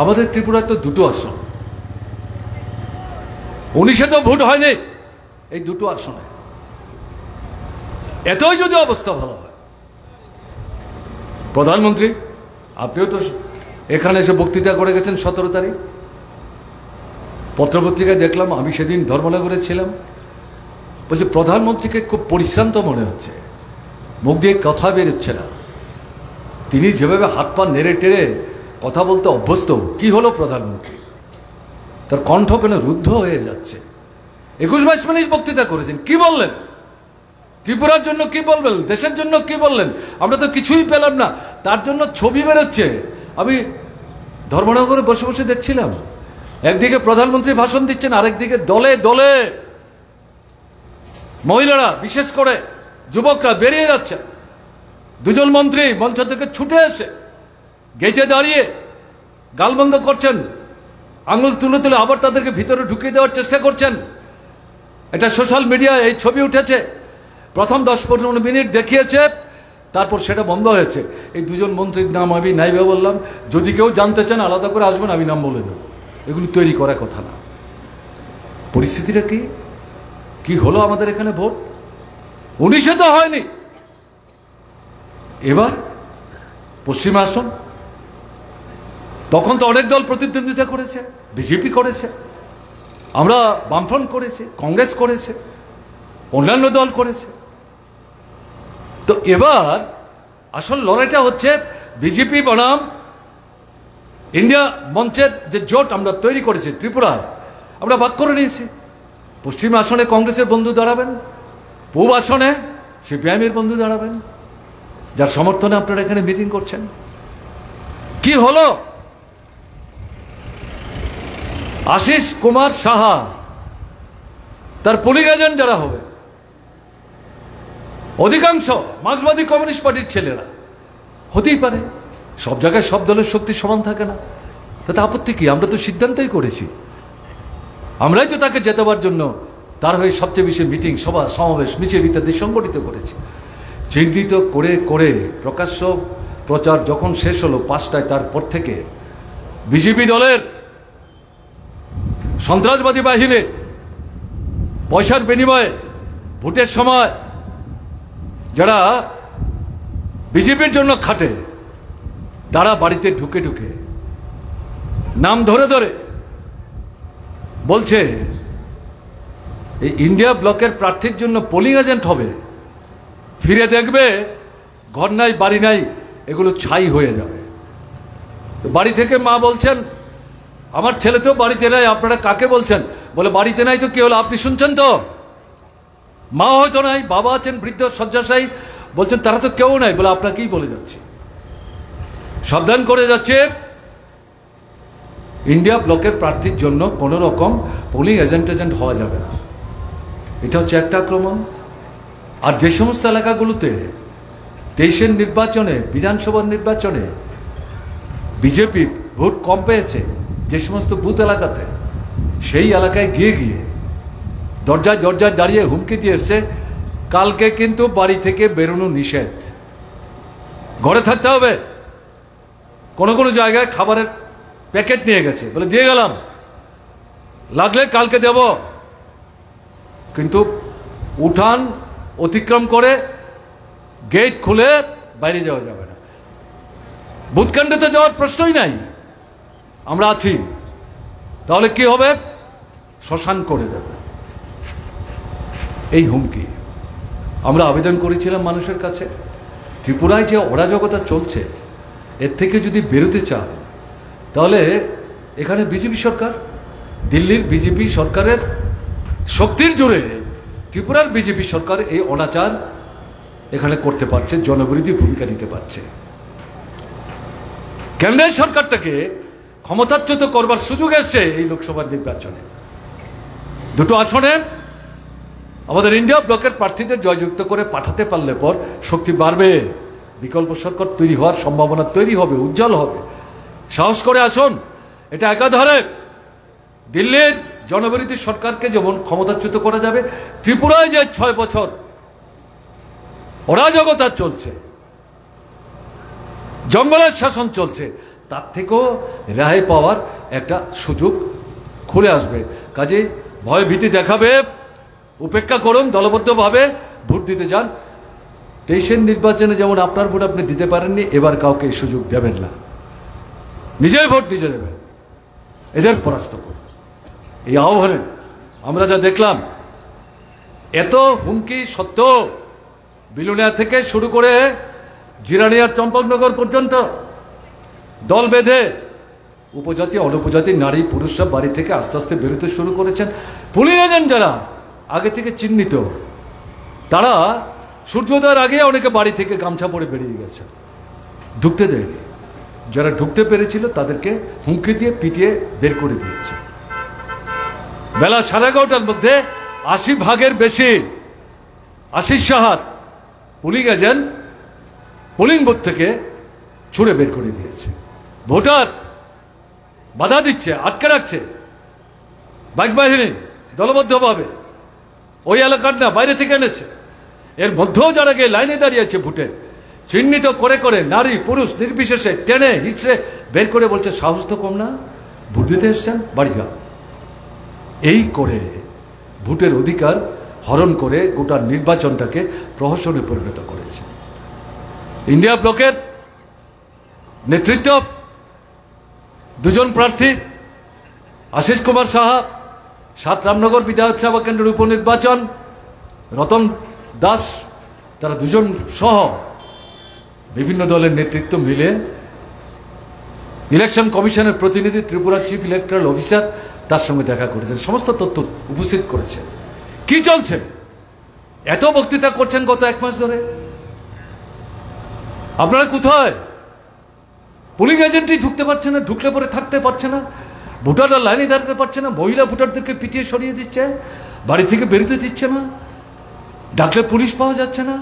আমাদের ত্রিপুরায় তো 2টো আসন, 19-এ তো ভোট হয়নি এই 2টো আসনে। এতই যদি অবস্থা ভালো হয়, প্রধানমন্ত্রী আপনিও তো এখানে এসে বক্তৃতা করে গেছেন 17 তারিখ, পত্রপত্রিকায় দেখলাম, আমি সেদিন ধর্মনগরে ছিলাম। বলছি প্রধানমন্ত্রীকে খুব পরিশ্রান্ত মনে হচ্ছে, মুখ দিয়ে কথা বেরোচ্ছে না। তিনি যেভাবে হাত পা নেড়ে টেড়ে কথা বলতে অভ্যস্ত, কি হলো প্রধানমন্ত্রী, তার কণ্ঠ কেন রুদ্ধ হয়ে যাচ্ছে। 21-22 মিনিট বক্তৃতা করেছেন, কি বললেন, ত্রিপুরার জন্য কি বলবেন, দেশের জন্য কি বললেন, আমরা তো কিছুই পেলাম না। তার জন্য ছবি বেরোচ্ছে। আমি ধর্মনগরে বসে বসে দেখছিলাম, একদিকে প্রধানমন্ত্রী ভাষণ দিচ্ছেন, আরেকদিকে দলে দলে মহিলারা, বিশেষ করে যুবকরা বেরিয়ে যাচ্ছে। 2 জন মন্ত্রী মঞ্চ থেকে ছুটে এসে গেজে দাঁড়িয়ে গালবন্ধ করছেন, আঙুল তুলে তুলে আবার তাদেরকে ভিতরে ঢুকিয়ে দেওয়ার চেষ্টা করছেন। এটা সোশ্যাল মিডিয়ায় এই ছবি উঠেছে। প্রথম 10-15 মিনিট দেখিয়েছে, তারপর সেটা বন্ধ হয়েছে। এই 2 জন মন্ত্রীর নাম আমি নাইবে বললাম, যদি কেউ জানতে চান আলাদা করে আসবেন, আমি নাম বলে দেব। এগুলো তৈরি করার কথা না। পরিস্থিতিটা কি কি হলো আমাদের এখানে ভোট? 19-এ তো হয়নি, এবার পশ্চিমে আসন। তখন তো অনেক দল প্রতিদ্বন্দ্বিতা করেছে, বিজেপি করেছে, আমরা বামফ্রন্ট করেছে, কংগ্রেস করেছে, অন্যান্য দল করেছে। তো এবার আসল লড়াইটা হচ্ছে বিজেপি বনাম ইন্ডিয়া মঞ্চের যে জোট আমরা তৈরি করেছি ত্রিপুরায়, আমরা ভাগ করে নিয়েছি। পশ্চিম আসনে কংগ্রেসের বন্ধু দাঁড়াবেন, পূর্ব আসনে সিপিআইএমের বন্ধু দাঁড়াবেন, যার সমর্থনে আপনারা এখানে মিটিং করছেন। কি হলো? আশিস কুমার সাহা, তার পুলিং এজেন্ট যারা হবে, অধিকাংশ মার্ক্সবাদী কমিউনিস্ট পার্টির ছেলেরা। হতেই পারে, সব জায়গায় সব দলের শক্তি সমান থাকে না, তাতে আপত্তি কি? আমরা তো সিদ্ধান্তই করেছি, আমরাই তো তাকে জেতাবার জন্য তার হয়ে সবচেয়ে বেশি মিটিং, সভা, সমাবেশ, মিছিল ইত্যাদি সংগঠিত করেছি। চিহ্নিত করে করে প্রকাশ্য প্রচার যখন শেষ হলো 5টায়, তারপর থেকে বিজেপি দলের সন্ত্রাসবাদী বাহিনী পয়সার বিনিময়ে ভোটের সময় যারা বিজেপির জন্য খাটে, তারা বাড়িতে ঢুকে ঢুকে নাম ধরে ধরে বলছে এই ইন্ডিয়া ব্লকের প্রার্থীর জন্য পোলিং এজেন্ট হবে, ফিরে দেখবে ঘর নাই বাড়ি নাই এগুলো ছাই হয়ে যাবে। বাড়ি থেকে মা বলছেন আমার ছেলে তো বাড়িতে নাই, আপনারা কাকে বলছেন? বলে বাড়িতে নাই তো কি হলো, আপনি শুনছেন তো? মা হয়তো নাই, বাবা আছেন বৃদ্ধ শয্যাশায়ী, বলছেন তারা তো কেউ নাই। বলে আপনাকেই বলে যাচ্ছি, সাবধান করে যাচ্ছে, ইন্ডিয়া ব্লকের প্রার্থীর জন্য কোনো রকম পোলিং এজেন্ট হওয়া যাবে না। এটা হচ্ছে একটা আক্রমণ। আর যে সমস্ত এলাকাগুলোতে 23-এর নির্বাচনে, বিধানসভার নির্বাচনে বিজেপি ভোট কম পেয়েছে, যে সমস্ত বুথ এলাকাতে, সেই এলাকায় গিয়ে দরজায় দরজায় দাঁড়িয়ে হুমকি দিয়ে এসছে কালকে কিন্তু বাড়ি থেকে বেরোনো নিষেধ, ঘরে থাকতে হবে। কোনো জায়গায় খাবারের প্যাকেট নিয়ে গেছে, বলে দিয়ে গেলাম, লাগলে কালকে দেব, কিন্তু উঠান অতিক্রম করে গেট খুলে বাইরে যাওয়া যাবে না। বুথকেন্দ্রে যাওয়ার প্রশ্নই নাই, আমরা আছি। তাহলে কি হবে? শ্মশান করে দেব, এই হুমকি। আমরা আবেদন করেছিলাম মানুষের কাছে, ত্রিপুরায় যে অরাজকতা চলছে এর থেকে যদি বেরোতে চান তাহলে এখানে বিজেপি সরকার, দিল্লির বিজেপি সরকারের শক্তির জোরে ত্রিপুরার বিজেপি সরকার এই অনাচার এখানে করতে পারছে, জনবিরোধী ভূমিকা নিতে পারছে। কেন্দ্রের সরকারটাকে ক্ষমতাচ্যুত করবার সুযোগ এসছে এই লোকসভা নির্বাচনে। দুটো আসনে আমাদের ইন্ডিয়া ব্লকের প্রার্থীদের জয়যুক্ত করে পাঠাতে পারলে পর শক্তি বাড়বে, বিকল্প সরকার তৈরি হওয়ার সম্ভাবনা তৈরি হবে, উজ্জ্বল হবে। সাহস করে আসুন। এটা একাধারে দিল্লির জনবিরোধী সরকারকে যেমন ক্ষমতাচ্যুত করা যাবে, ত্রিপুরায় যে 6 বছর অরাজকতা চলছে, জঙ্গলের শাসন চলছে, তার থেকেও রেহাই পাওয়ার একটা সুযোগ খুলে আসবে। কাজে ভয় ভীতি দেখাবে উপেক্ষা করুন, দলবদ্ধভাবে ভোট দিতে যান। 23-এর নির্বাচনে যেমন আপনার ভোট আপনি দিতে পারেননি, এবার কাউকে এই সুযোগ দেবেন না, নিজের ভোট নিজে দেবেন, এদের পরাস্ত করুন। এই আহ্বানে আমরা যা দেখলাম, এত হুমকি সত্ত্বেও বিলুনিয়া থেকে শুরু করে জিরানিয়ার চম্পকনগর পর্যন্ত দল বেঁধে উপজাতি অনুপজাতি নারী পুরুষরা বাড়ি থেকে আস্তে আস্তে বেরোতে শুরু করেছেন। পুলিশ এজেন্ট যারা আগে থেকে চিহ্নিত, তারা সূর্যোদয়ের আগে অনেকে বাড়ি থেকে গামছা পরে বেরিয়ে গেছে, ঢুকতে দেয়নি। যারা ঢুকতে পেরেছিল তাদেরকে হুমকি দিয়ে পিটিয়ে বের করে দিয়েছে। বেলা 11:30টার মধ্যে 80 ভাগের বেশি আশিস সাহার পুলিং এজেন্ট পোলিং বুথ থেকে ছুড়ে বের করে দিয়েছে। ভোটার বাধা দিচ্ছে, আটকে রাখছে, বাইক বাহিনী দলবদ্ধভাবে, ওই এলাকার না, বাইরে থেকে এনেছে। এর মধ্যেও যারা গিয়ে লাইনে দাঁড়িয়েছে ভোটে, চিহ্নিত করে করে নারী পুরুষ নির্বিশেষে টেনে হিচড়ে বের করে বলছে সাহস তো কম না, ভোট দিতে এসছেন, বাড়ি যাও। এই করে ভোটের অধিকার হরণ করে গোটা নির্বাচনটাকে প্রহসনে পরিণত করেছে। ইন্ডিয়া ব্লকের নেতৃত্ব দুজন প্রার্থী, আশিস কুমার সাহা 7 রামনগর বিধানসভা কেন্দ্রের উপনির্বাচন, রতন দাস, তারা দুজন সহ বিভিন্ন দলের নেতৃত্ব মিলে ইলেকশন কমিশনের প্রতিনিধি, ত্রিপুরা চিফ ইলেকট্রাল অফিসার, তার সঙ্গে দেখা করেছেন, সমস্ত তথ্য উপস্থিত করেছেন। কি চলছে? এত বক্তৃতা করছেন গত 1 মাস ধরে, আপনারা কোথায়? পুলিং এজেন্টই ঢুকতে পারছে না, ঢুকলে পরে থাকতে পারছে না, ভোটাররা লাইনে দাঁড়াতে পারছে না, মহিলা ভোটারদেরকে পিটিয়ে সরিয়ে দিচ্ছে, বাড়ি থেকে বেরোতে দিচ্ছে না, ডাকলে পুলিশ পাওয়া যাচ্ছে না।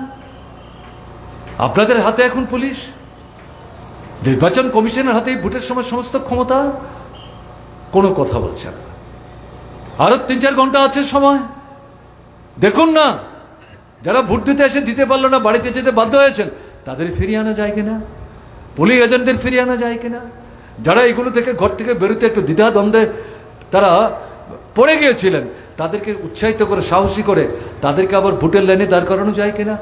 আপনাদের হাতে এখন পুলিশ, নির্বাচন কমিশনের হাতে ভোটের সময় সমস্ত ক্ষমতা, কোনো কথা বলছে না। আরো 3-4 ঘন্টা আছে সময়, দেখুন না, যারা ভোট দিতে এসে দিতে পারলো না, বাড়িতে যেতে বাধ্য হয়েছেন, তাদের ফিরিয়ে আনা যায় কিনা, পুলিশ এজেন্টদের ফিরিয়ে আনা যায় কিনা, যারা এগুলো থেকে ঘর থেকে বেরোতে একটু দ্বিধাদ্বন্দ্বে তারা পড়ে গিয়েছিলেন, তাদেরকে উৎসাহিত করে সাহসী করে তাদেরকে আবার ভোটের লাইনে দাঁড় করানো যায় কিনা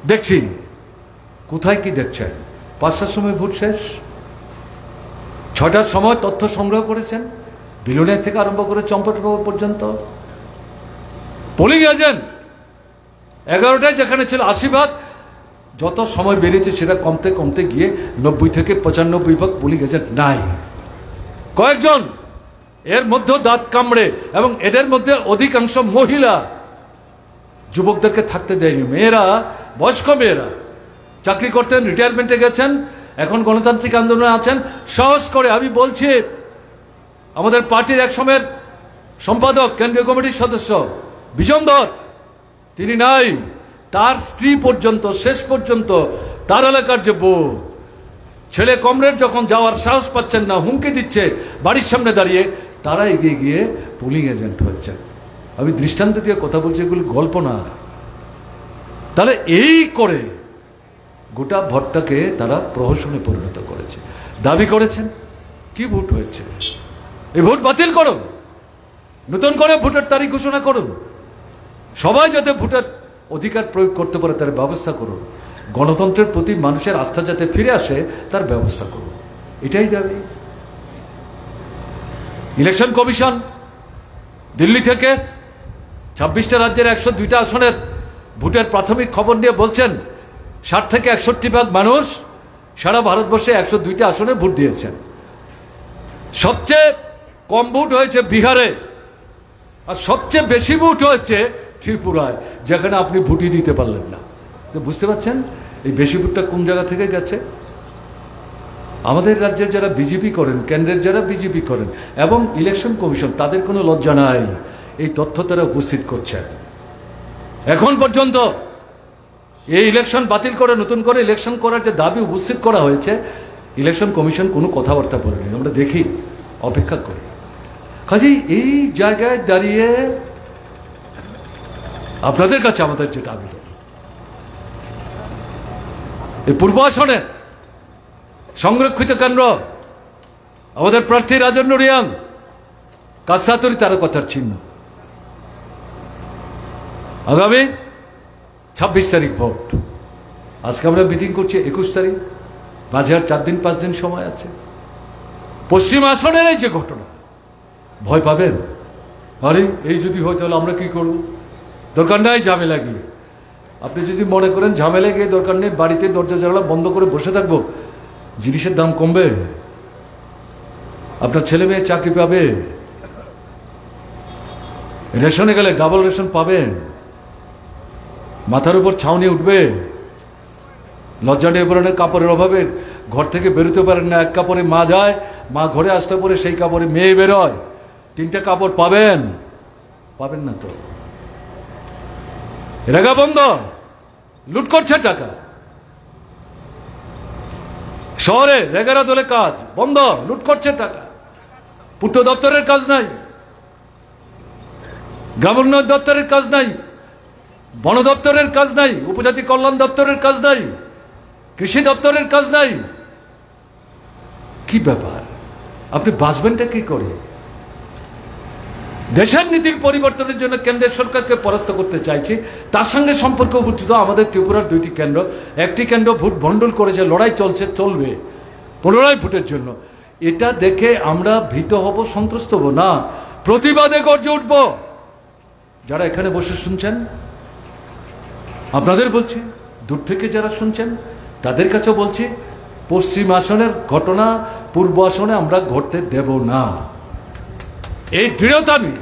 দেখছি। কোথায় কি দেখছেন? 5টার সময় ভোট শেষ, 6টার সময় তথ্য সংগ্রহ করেছেন, বিলুনিয়া থেকে আরম্ভ করে চম্পকনগর পর্যন্ত। পোলিং এজেন্ট 11টায় যেখানে ছিল 80 ভাগ, যত সময় বেরিয়েছে সেটা কমতে কমতে গিয়ে 90 থেকে 95 ভাগ পোলিং এজেন্ট নাই। কয়েকজন এর মধ্যে দাঁত কামড়ে, এবং এদের মধ্যে অধিকাংশ মহিলা, যুবকদেরকে থাকতে দেয়নি। মেয়েরা, বয়স্ক মেয়েরা চাকরি করতেন, রিটায়ারমেন্টে গেছেন, এখন গণতান্ত্রিক আন্দোলনে আছেন। সাহস করে আমি বলছি, আমাদের পার্টির এক সময়ের সম্পাদক, কেন্দ্রীয় কমিটির সদস্য বিজন ধর, তিনি নাই। তার স্ত্রী পর্যন্ত, শেষ পর্যন্ত তার এলাকার যে বউ, ছেলে কমরেড যখন যাওয়ার সাহস পাচ্ছেন না, হুমকি দিচ্ছে বাড়ির সামনে দাঁড়িয়ে, তারা এগিয়ে গিয়ে পোলিং এজেন্ট হয়েছেন। আমি দৃষ্টান্ত দিয়ে কথা বলছি, এগুলি গল্প না। তাহলে এই করে গোটা ভোটটাকে তারা প্রহসনে পরিণত করেছে। দাবি করেছেন কি ভোট হয়েছে, এই ভোট বাতিল করুন, নতুন করে ভোটের তারিখ ঘোষণা করুন, সবাই যাতে ভোটের অধিকার প্রয়োগ করতে পারে তার ব্যবস্থা করুন, গণতন্ত্রের প্রতি মানুষের আস্থা যাতে ফিরে আসে তার ব্যবস্থা করুন, এটাই দাবি। ইলেকশন কমিশন দিল্লি থেকে 26টা রাজ্যের 102টা আসনের ভোটের প্রাথমিক খবর নিয়ে বলছেন 60 থেকে 61 ভাগ মানুষ সারা ভারতবর্ষে 102টা আসনে ভোট দিয়েছেন। সবচেয়ে কম ভোট হয়েছে বিহারে, আর সবচেয়ে বেশি ভোট হয়েছে ত্রিপুরায়, যেখানে আপনি ভোটই দিতে পারলেন না। বুঝতে পারছেন এই বেশি ভোটটা কোন জায়গা থেকে গেছে? আমাদের রাজ্যের যারা বিজেপি করেন, কেন্দ্রের যারা বিজেপি করেন, এবং ইলেকশন কমিশন, তাদের কোনো লজ্জা নাই, এই তথ্য তারা উপস্থিত করছেন। এখন পর্যন্ত এই ইলেকশন বাতিল করে নতুন করে ইলেকশন করার যে দাবি উপস্থিত করা হয়েছে, ইলেকশন কমিশন কোনো কথাবার্তা বলেনি। আমরা দেখি, অপেক্ষা করি। কাজেই এই জায়গায় দাঁড়িয়ে আপনাদের কাছে আমাদের যেটা আবেদন, এই পূর্ব আসনে সংরক্ষিত কেন্দ্র আমাদের প্রার্থী রাজেন্দ্র রিয়াং, কাছাতুরি তারকাতার চিহ্ন। আগামী 26 তারিখ ভোট। আজকে আমরা মিটিং করছি 21 তারিখ, মাঝে আর 4 দিন 5 দিন সময় আছে। পশ্চিম আসনের এই যে ঘটনা, ভয় পাবেন, আরে এই যদি হয় তাহলে আমরা কি করব? দরকার নাই ঝামেলা গিয়ে। আপনি যদি মনে করেন ঝামেলা গিয়ে দরকার নেই, বাড়িতে দরজা জানালা বন্ধ করে বসে থাকবো, জিনিসের দাম কমবে, আপনার ছেলে মেয়ে চাকরি পাবে, রেশনে গেলে ডাবল রেশন পাবেন, মাথার উপর ছাউনি উঠবে, লজ্জা নিবারণের কাপড়ের অভাবে ঘর থেকে বেরোতে পারেন না, এক কাপড়ে মা যায়, মা ঘরে আসতে পরে সেই কাপড়ে মেয়ে বেরোয়, 3টে কাপড় পাবেন? পাবেন না তো। রেগা বন্ধ, লুট করছে টাকা। শহরে রেগারা দলে কাজ বন্ধ, লুট করছে টাকা। পূর্ত দপ্তরের কাজ নাই, গ্রামোন্নয়ন দপ্তরের কাজ নাই, বন দপ্তরের কাজ নাই, উপজাতি কল্যাণ দপ্তরের কাজ নাই, কৃষি দপ্তরের কাজ নাই। কি ব্যাপার? আপনি বাঁচবেনটা কি করে? দেশের নীতির পরিবর্তনের জন্য কেন্দ্রের সরকারকে পরাস্ত করতে চাইছি, তার সঙ্গে সম্পর্ক উপস্থিত আমাদের ত্রিপুরার 2টি কেন্দ্র। একটি কেন্দ্র ভোট ভণ্ডুল করেছে, লড়াই চলছে, চলবে পুনরায় ভোটের জন্য। এটা দেখে আমরা ভীত হব, সন্ত্রস্ত হব না, প্রতিবাদে গর্জে উঠব। যারা এখানে বসে শুনছেন, আপনাদের বলছি, দূর থেকে যারা শুনছেন তাদের কাছেও বলছি, পশ্চিম আসনের ঘটনা পূর্ব আসনে আমরা ঘটতে দেব না। এই দৃঢ়তা নেই,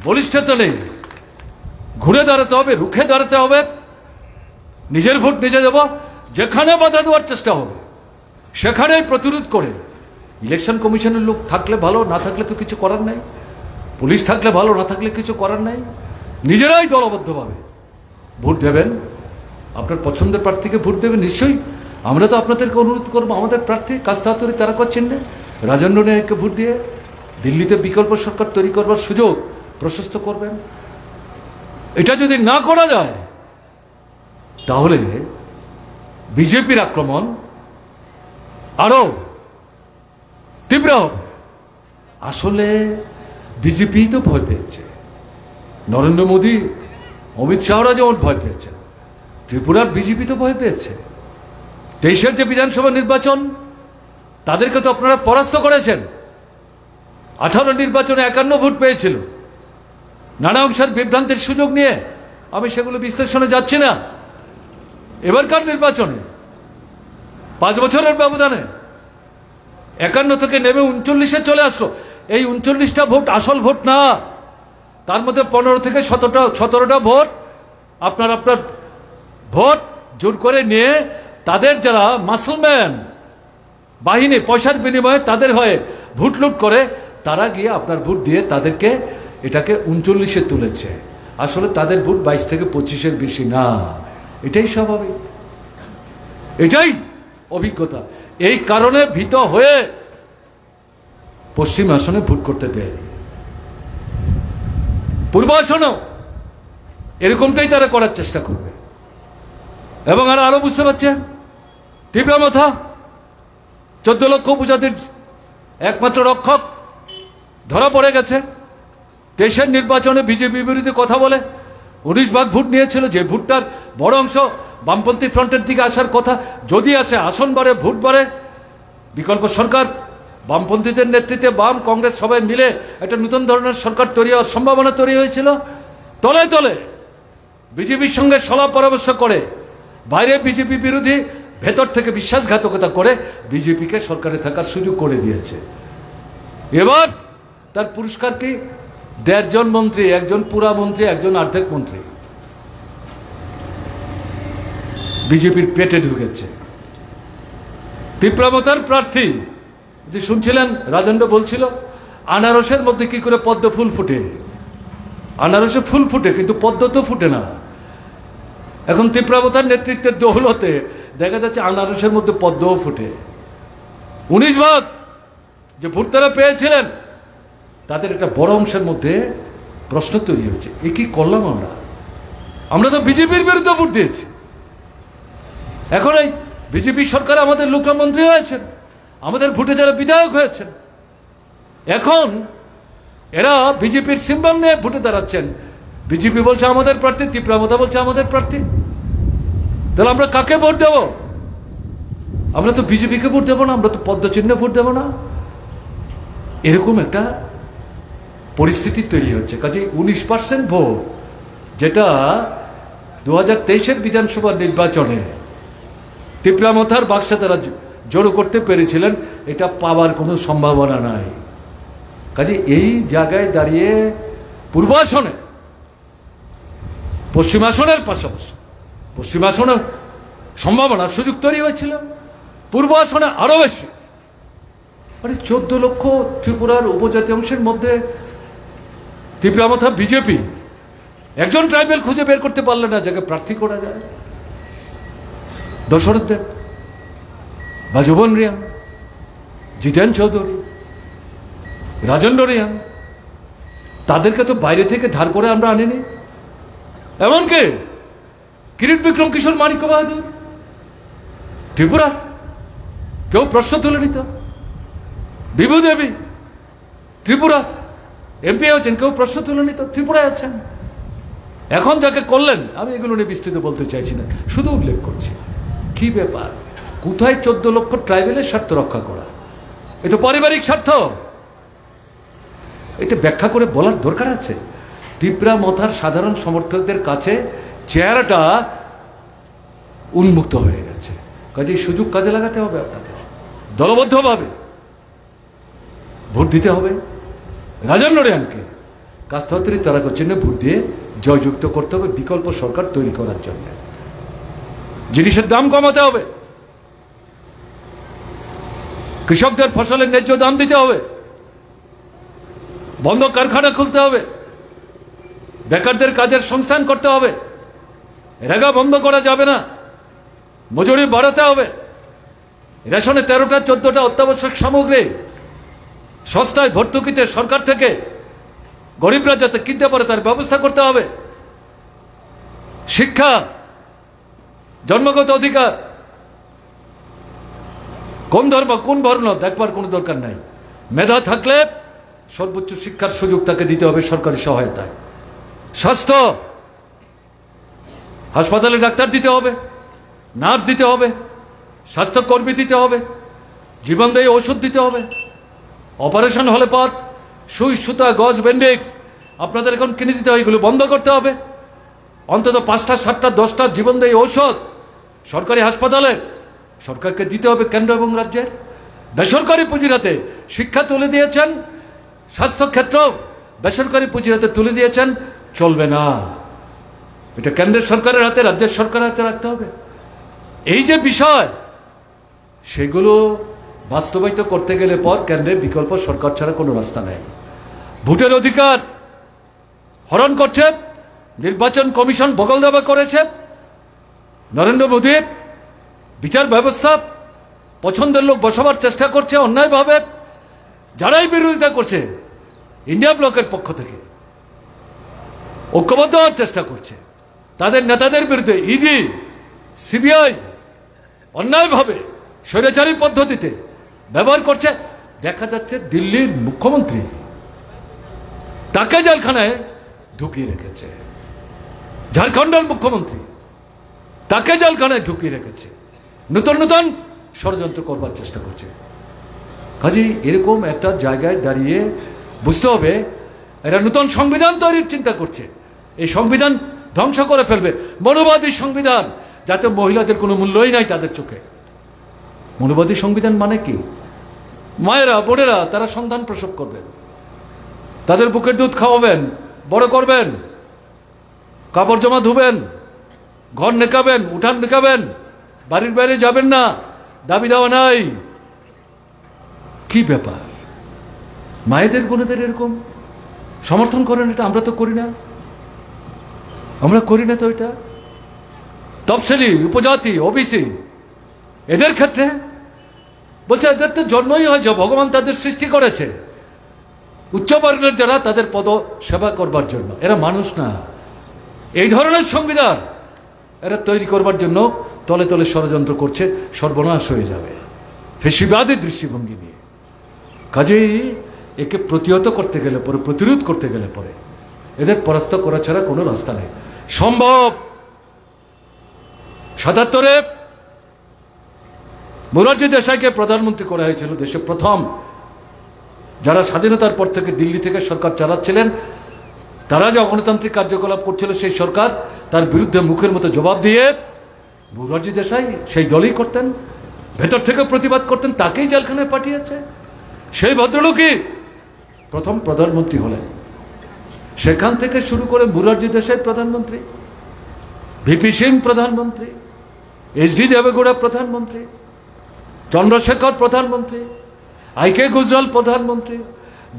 বলিষ্ঠতা নেই, ঘুরে দাঁড়াতে হবে, রুখে দাঁড়াতে হবে। নিজের ভোট নিজে দেব, যেখানে বাধা দেওয়ার চেষ্টা হবে সেখানেই প্রতিরোধ করে। ইলেকশন কমিশনের লোক থাকলে ভালো, না থাকলে তো কিছু করার নাই। পুলিশ থাকলে ভালো, না থাকলে কিছু করার নাই। নিজেরাই দলবদ্ধভাবে ভোট দেবেন, আপনার পছন্দের প্রার্থীকে ভোট দেবেন নিশ্চয়ই। আমরা তো আপনাদেরকে অনুরোধ করবো, আমাদের প্রার্থী কাছাতুরি তারকা চিহ্নে রাজেন্দ্র রিয়াংকে ভোট দিয়ে দিল্লিতে বিকল্প সরকার তৈরি করবার সুযোগ প্রশস্ত করবেন। এটা যদি না করা যায় তাহলে বিজেপির আক্রমণ আরো তীব্র হবে। আসলে বিজেপি তো ভয় পেয়েছে, নরেন্দ্র মোদী, অমিত শাহরা যেমন ভয় পেয়েছেন, ত্রিপুরার বিজেপি তো ভয় পেয়েছে। 23-এর যে বিধানসভা নির্বাচন, তাদেরকে তো আপনারা পরাস্ত করেছেন। 18 নির্বাচনে 51 ভোট পেয়েছিল, নানা অংশের বিভ্রান্তির সুযোগ নিয়ে আমি সেগুলো বিশ্লেষণে যাচ্ছি না। এবারকার নির্বাচনে 5 বছরের ব্যবধানে 51 থেকে নেমে 39-এ চলে আসলো। এই 39টা ভোট আসল ভোট না, তার মধ্যে 15 থেকে 17টা ভোট আপনার ভোট জোর করে নিয়ে তাদের যারা মাসলম্যান বাহিনী পয়সার বিনিময়ে তাদের হয়ে ভোট লুট করে তারা গিয়ে আপনার ভোট দিয়ে তাদেরকে এটাকে 39-এ তুলেছে। আসলে তাদের ভোট 22 থেকে 25-এর বেশি না। এটাই স্বাভাবিক, এটাই অভিজ্ঞতা। এই কারণে ভীত হয়ে পশ্চিম আসনে ভোট করতে দেয়। পূর্ব আসনেও এরকমটাই তারা করার চেষ্টা করবে। এবং আরো বুঝতে পারছেন তীব্রমাথা 14 লক্ষ উপজাতির একমাত্র রক্ষক ধরা পড়ে গেছে। দেশের নির্বাচনে বিজেপি বিরোধী কথা বলে 19 ভাগ ভোট নিয়েছিল, যে ভোটটার বড় অংশ বামপন্থী ফ্রন্টের দিকে আসার কথা। যদি আসে আসন বাড়ে, ভোট বাড়ে। বিকল্প সরকার বামপন্থীদের নেতৃত্বে বাম কংগ্রেস সবাই মিলে একটা নতুন ধরনের সরকার তৈরি হওয়ার সম্ভাবনা তৈরি হয়েছিল। তলে তলে বিজেপির সঙ্গে সলা পরামর্শ করে, বাইরে বিজেপি বিরোধী, ভেতর থেকে বিশ্বাসঘাতকতা করে বিজেপিকে সরকারে থাকার সুযোগ করে দিয়েছে। এবার তার পুরস্কার কি? 1.5 জন মন্ত্রী, 1 জন পুরা মন্ত্রী, 1 জন অর্ধেক মন্ত্রী বিজেপির পেটে ঢুকেছে। তীব্রমতার প্রার্থী যে শুনছিলেন, রাজেন্দ্র বলছিল আনারসের মধ্যে কি করে পদ্ম ফুল ফুটে। আনারসে ফুল ফুটে কিন্তু পদ্ম তো ফুটে না। এখন তীব্রমতার নেতৃত্বের দৌলতে দেখা যাচ্ছে আনারসের মধ্যে পদ্মও ফুটে। 19 ভাগ যে ভোট তারা পেয়েছিলেন তাদের একটা বড় অংশের মধ্যে প্রশ্ন তৈরি হয়েছে, এ কি করলাম আমরা তো বিজেপির বিরুদ্ধে ভোট দিয়েছি। এখন এই বিজেপি সরকার আমাদের লোকরা মন্ত্রী হয়েছেন, আমাদের ভোটে যারা বিধায়ক হয়েছেন, এখন এরা বিজেপির সিম্বল নিয়ে ভোটে দাঁড়াচ্ছেন। বিজেপি বলছে আমাদের প্রার্থী, তীব্রমতা বলছে আমাদের প্রার্থী। তাহলে আমরা কাকে ভোট দেব? আমরা তো বিজেপিকে ভোট দেবো না, আমরা তো পদ্মচিহ্নে ভোট দেবো না। এরকম একটা পরিস্থিতি তৈরি হচ্ছে। কাজে 19% ভোট যেটা 2023-এর বিধানসভা নির্বাচনে তীব্রমতার বাক্সে তারা জড়ো করতে পেরেছিলেন, এটা পাওয়ার কোনো সম্ভাবনা নাই। কাজে এই জায়গায় দাঁড়িয়ে পূর্ব আসনে, পশ্চিম আসনের পাশাপাশি পশ্চিম আসনে সম্ভাবনা সুযোগ তৈরি হয়েছিল, পূর্ব আসনে আরো বেশি। 14 লক্ষ ত্রিপুরার উপজাতি অংশের মধ্যে তীব্রমতা বিজেপি একজন ট্রাইবেল খুঁজে বের করতে পারলে না যাকে প্রার্থী করা যায়। দশরথ দেব, বাজুবন রিয়াং, জিতেন চৌধুরী, রাজেন্দ্র রিয়াং, তাদেরকে তো বাইরে থেকে ধার করে আমরা আনিনি। এমনকি কিরিট বিক্রম কিশোর, মানিক্য বাহাদুর ত্রিপুরা, কেউ প্রশ্ন তুলে নিত। বিভু দেবী ত্রিপুরা এমপি হয়েছেন, কেউ প্রশ্ন তুলে নিত, ত্রিপুরায় আছেন। এখন যাকে করলেন, আমি এগুলো নিয়ে বিস্তৃত বলতে চাইছি না, শুধু উল্লেখ করছি কি ব্যাপার। কোথায় 14 লক্ষ ট্রাইবেলের স্বার্থ রক্ষা করা? এ তো পারিবারিক স্বার্থ। এটা ব্যাখ্যা করে বলার দরকার আছে। তীব্রমতার সাধারণ সমর্থকদের কাছে চেহারাটা উন্মুক্ত হয়ে গেছে। কাজে সুযোগ কাজে লাগাতে হবে, আপনাদের দলবদ্ধভাবে ভোট দিতে হবে। রাজেন্দ্র রিয়াংকে কাস্তাহতরি তারাকা চিহ্নে ভোট দিয়ে জয়যুক্ত করতে হবে বিকল্প সরকার তৈরি করার জন্য। জিনিসের দাম কমাতে হবে, কৃষকদের ফসলের ন্যায্য দাম দিতে হবে, বন্ধ কারখানা খুলতে হবে, বেকারদের কাজের সংস্থান করতে হবে, রেগা বন্ধ করা যাবে না, মজুরি বাড়াতে হবে, রেশনে 13টা 14টা অত্যাবশ্যক সামগ্রী সস্তায় ভর্তুকিতে সরকার থেকে গরিবরা যাতে কিনতে পারে তার ব্যবস্থা করতে হবে। শিক্ষা জন্মগত অধিকার, কোন ধর্ম কোন বর্ণ দেখবার কোনো দরকার নাই। মেধা থাকলে সর্বোচ্চ শিক্ষার সুযোগ তাকে দিতে হবে সরকারি সহায়তায়। স্বাস্থ্য, হাসপাতালে ডাক্তার দিতে হবে, নার্স দিতে হবে, স্বাস্থ্যকর্মী দিতে হবে, জীবনদায়ী ওষুধ দিতে হবে, অপারেশন হলে পর সুই সুতা গজ ব্যান্ডেজ আপনাদের এখন কিনে দিতে হয়, এগুলো বন্ধ করতে হবে। অন্তত 5টা 7টা 10টা জীবনদায়ী ঔষধ সরকারি হাসপাতালে সরকারকে দিতে হবে, কেন্দ্র এবং রাজ্যের। বেসরকারি পুঁজির হাতে শিক্ষা তুলে দিয়েছেন, স্বাস্থ্যক্ষেত্র বেসরকারি পুঁজির হাতে তুলে দিয়েছেন, চলবে না। এটা কেন্দ্রের সরকারের হাতে, রাজ্যের সরকারের হাতে রাখতে হবে। এই যে বিষয়, সেগুলো বাস্তবায়িত করতে গেলে পর কেন্দ্রের বিকল্প সরকার ছাড়া কোনো রাস্তা নেই। ভোটের অধিকার হরণ করছে, নির্বাচন কমিশন বগল দাবা করেছে, নরেন্দ্র মোদী বিচার ব্যবস্থা পছন্দের লোক বসাবার চেষ্টা করছে অন্যায়ভাবে। যারাই বিরোধিতা করছে ইন্ডিয়া ব্লকের পক্ষ থেকে ঐক্যবদ্ধ হওয়ার চেষ্টা করছে, তাদের নেতাদের বিরুদ্ধে ইডি সিবিআই অন্যায়ভাবে স্বৈরাচারী পদ্ধতিতে ব্যবহার করছে। দেখা যাচ্ছে দিল্লির মুখ্যমন্ত্রী তাকে জেলখানায় ঢুকিয়ে রেখেছে, ঝাড়খণ্ডের মুখ্যমন্ত্রী তাকে জেলখানায় ঢুকিয়ে রেখেছে, নতুন নতুন ষড়যন্ত্র করবার চেষ্টা করছে। কাজে এরকম একটা জায়গায় দাঁড়িয়ে বুঝতে হবে এরা নতুন সংবিধান তৈরির চিন্তা করছে। এই সংবিধান ধ্বংস করে ফেলবে, মনুবাদী সংবিধান, যাতে মহিলাদের কোনো মূল্যই নাই তাদের চোখে। মনুবাদী সংবিধান মানে কি? মায়েরা বোনেরা তারা সন্তান প্রসব করবেন, তাদের বুকের দুধ খাওয়াবেন, বড় করবেন, কাপড় জামা ধুবেন, ঘর নেকাবেন, উঠান নেকাবেন, বাড়ির বাইরে যাবেন না, দাবি দেওয়া নাই। কি ব্যাপার? মায়েদের বোনেদের এরকম সমর্থন করেন? এটা আমরা তো করি না, আমরা করি না তো। এটা তফসিলি, উপজাতি, ওবিসি এদের ক্ষেত্রে বলছে এদের তো জন্মই হয়েছে, ভগবান তাদের সৃষ্টি করেছে উচ্চবর্গের যারা তাদের পদ সেবা করবার জন্য, এরা মানুষ না। এই ধরনের সংবিধান এরা তৈরি করবার জন্য তলে তলে ষড়যন্ত্র করছে, সর্বনাশ হয়ে যাবে ফেসিবাদী দৃষ্টিভঙ্গি নিয়ে। কাজেই একে প্রতিহত করতে গেলে পরে, প্রতিরোধ করতে গেলে পরে এদের পরাস্ত করা ছাড়া কোনো রাস্তা নেই। সম্ভব 77-এ মোরারজি দেশাইকে প্রধানমন্ত্রী করা হয়েছিল, দেশে প্রথম যারা স্বাধীনতার পর থেকে দিল্লি থেকে সরকার চালাচ্ছিলেন, তারা যে গণতান্ত্রিক কার্যকলাপ করছিল সেই সরকার তার বিরুদ্ধে মুখের মতো জবাব দিয়ে মোরারজি দেশাই সেই দলই করতেন, ভেতর থেকে প্রতিবাদ করতেন, তাকেই জেলখানায় পাঠিয়েছে। সেই ভদ্রলোকই প্রথম প্রধানমন্ত্রী হলেন। সেখান থেকে শুরু করে মোরারজি দেশাই প্রধানমন্ত্রী, ভিপি সিং প্রধানমন্ত্রী, এইচডি দেবেগৌড়া প্রধানমন্ত্রী, চন্দ্রশেখর প্রধানমন্ত্রী, আইকে গুজরাল প্রধানমন্ত্রী,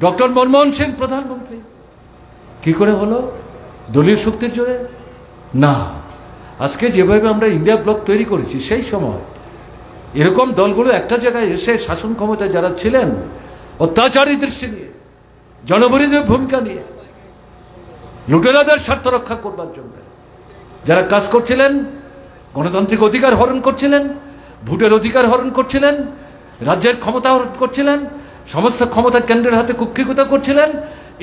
ডক্টর মনমোহন সিং প্রধানমন্ত্রী। কি করে হলো? দলীয় শক্তির জোরে না। আজকে যেভাবে আমরা ইন্ডিয়া ব্লক তৈরি করেছি, সেই সময় এরকম দলগুলো একটা জায়গায় এসে শাসন ক্ষমতায় যারা ছিলেন, অত্যাচারী দৃষ্টি নিয়ে, জনবিরোধী ভূমিকা নিয়ে, লুটেরাদের স্বার্থ রক্ষা করবার জন্য যারা কাজ করছিলেন, গণতান্ত্রিক অধিকার হরণ করছিলেন, ভোটের অধিকার হরণ করছিলেন, রাজ্যের ক্ষমতা হরণ করছিলেন, সমস্ত ক্ষমতা কেন্দ্রের হাতে কুক্ষিগত করছিলেন,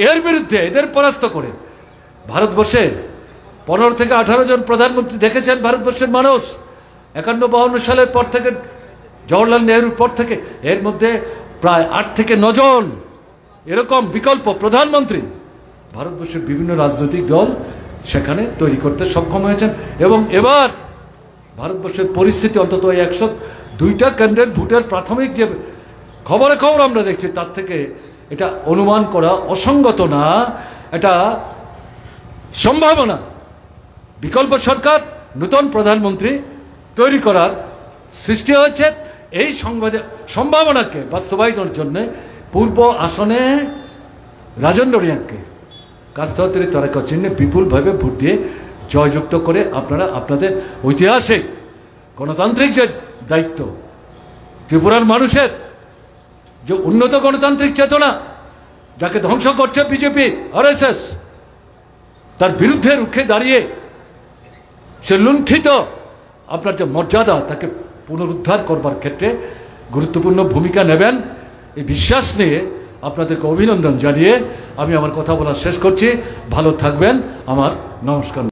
এর বিরুদ্ধে এদের পরাস্ত করে ভারতবর্ষে 15 থেকে 18 জন প্রধানমন্ত্রী দেখেছেন ভারতবর্ষের মানুষ। 51-52 সালের পর থেকে, জওহরলাল নেহরুর পর থেকে, এর মধ্যে প্রায় 8 থেকে 9 জন এরকম বিকল্প প্রধানমন্ত্রী ভারতবর্ষের বিভিন্ন রাজনৈতিক দল সেখানে তৈরি করতে সক্ষম হয়েছেন। এবং এবার ভারতবর্ষের পরিস্থিতি অন্তত 102টা কেন্দ্রের ভোটের প্রাথমিক যে খবর আমরা দেখছি, তার থেকে এটা অনুমান করা অসঙ্গত না, এটা সম্ভাবনা। বিকল্প সরকার, নতুন প্রধানমন্ত্রী তৈরি করার সৃষ্টি হয়েছে। এই সম্ভাবনাকে বাস্তবায়নের জন্য পূর্ব আসনে রাজেন্দ্র রিয়াংকে কাস্তাওয়াতের তারকা চিহ্নে বিপুলভাবে ভোট দিয়ে জয়যুক্ত করে আপনারা আপনাদের ঐতিহাসিক গণতান্ত্রিক যে দায়িত্ব, ত্রিপুরার মানুষের যে উন্নত গণতান্ত্রিক চেতনা, যাকে ধ্বংস করছে বিজেপি আরএসএস, তার বিরুদ্ধে রুখে দাঁড়িয়ে সে লুণ্ঠিত আপনার যে মর্যাদা, তাকে পুনরুদ্ধার করবার ক্ষেত্রে গুরুত্বপূর্ণ ভূমিকা নেবেন, এই বিশ্বাস নিয়ে আপনাদেরকে অভিনন্দন জানিয়ে আমি আমার কথা বলা শেষ করছি। ভালো থাকবেন। আমার নমস্কার।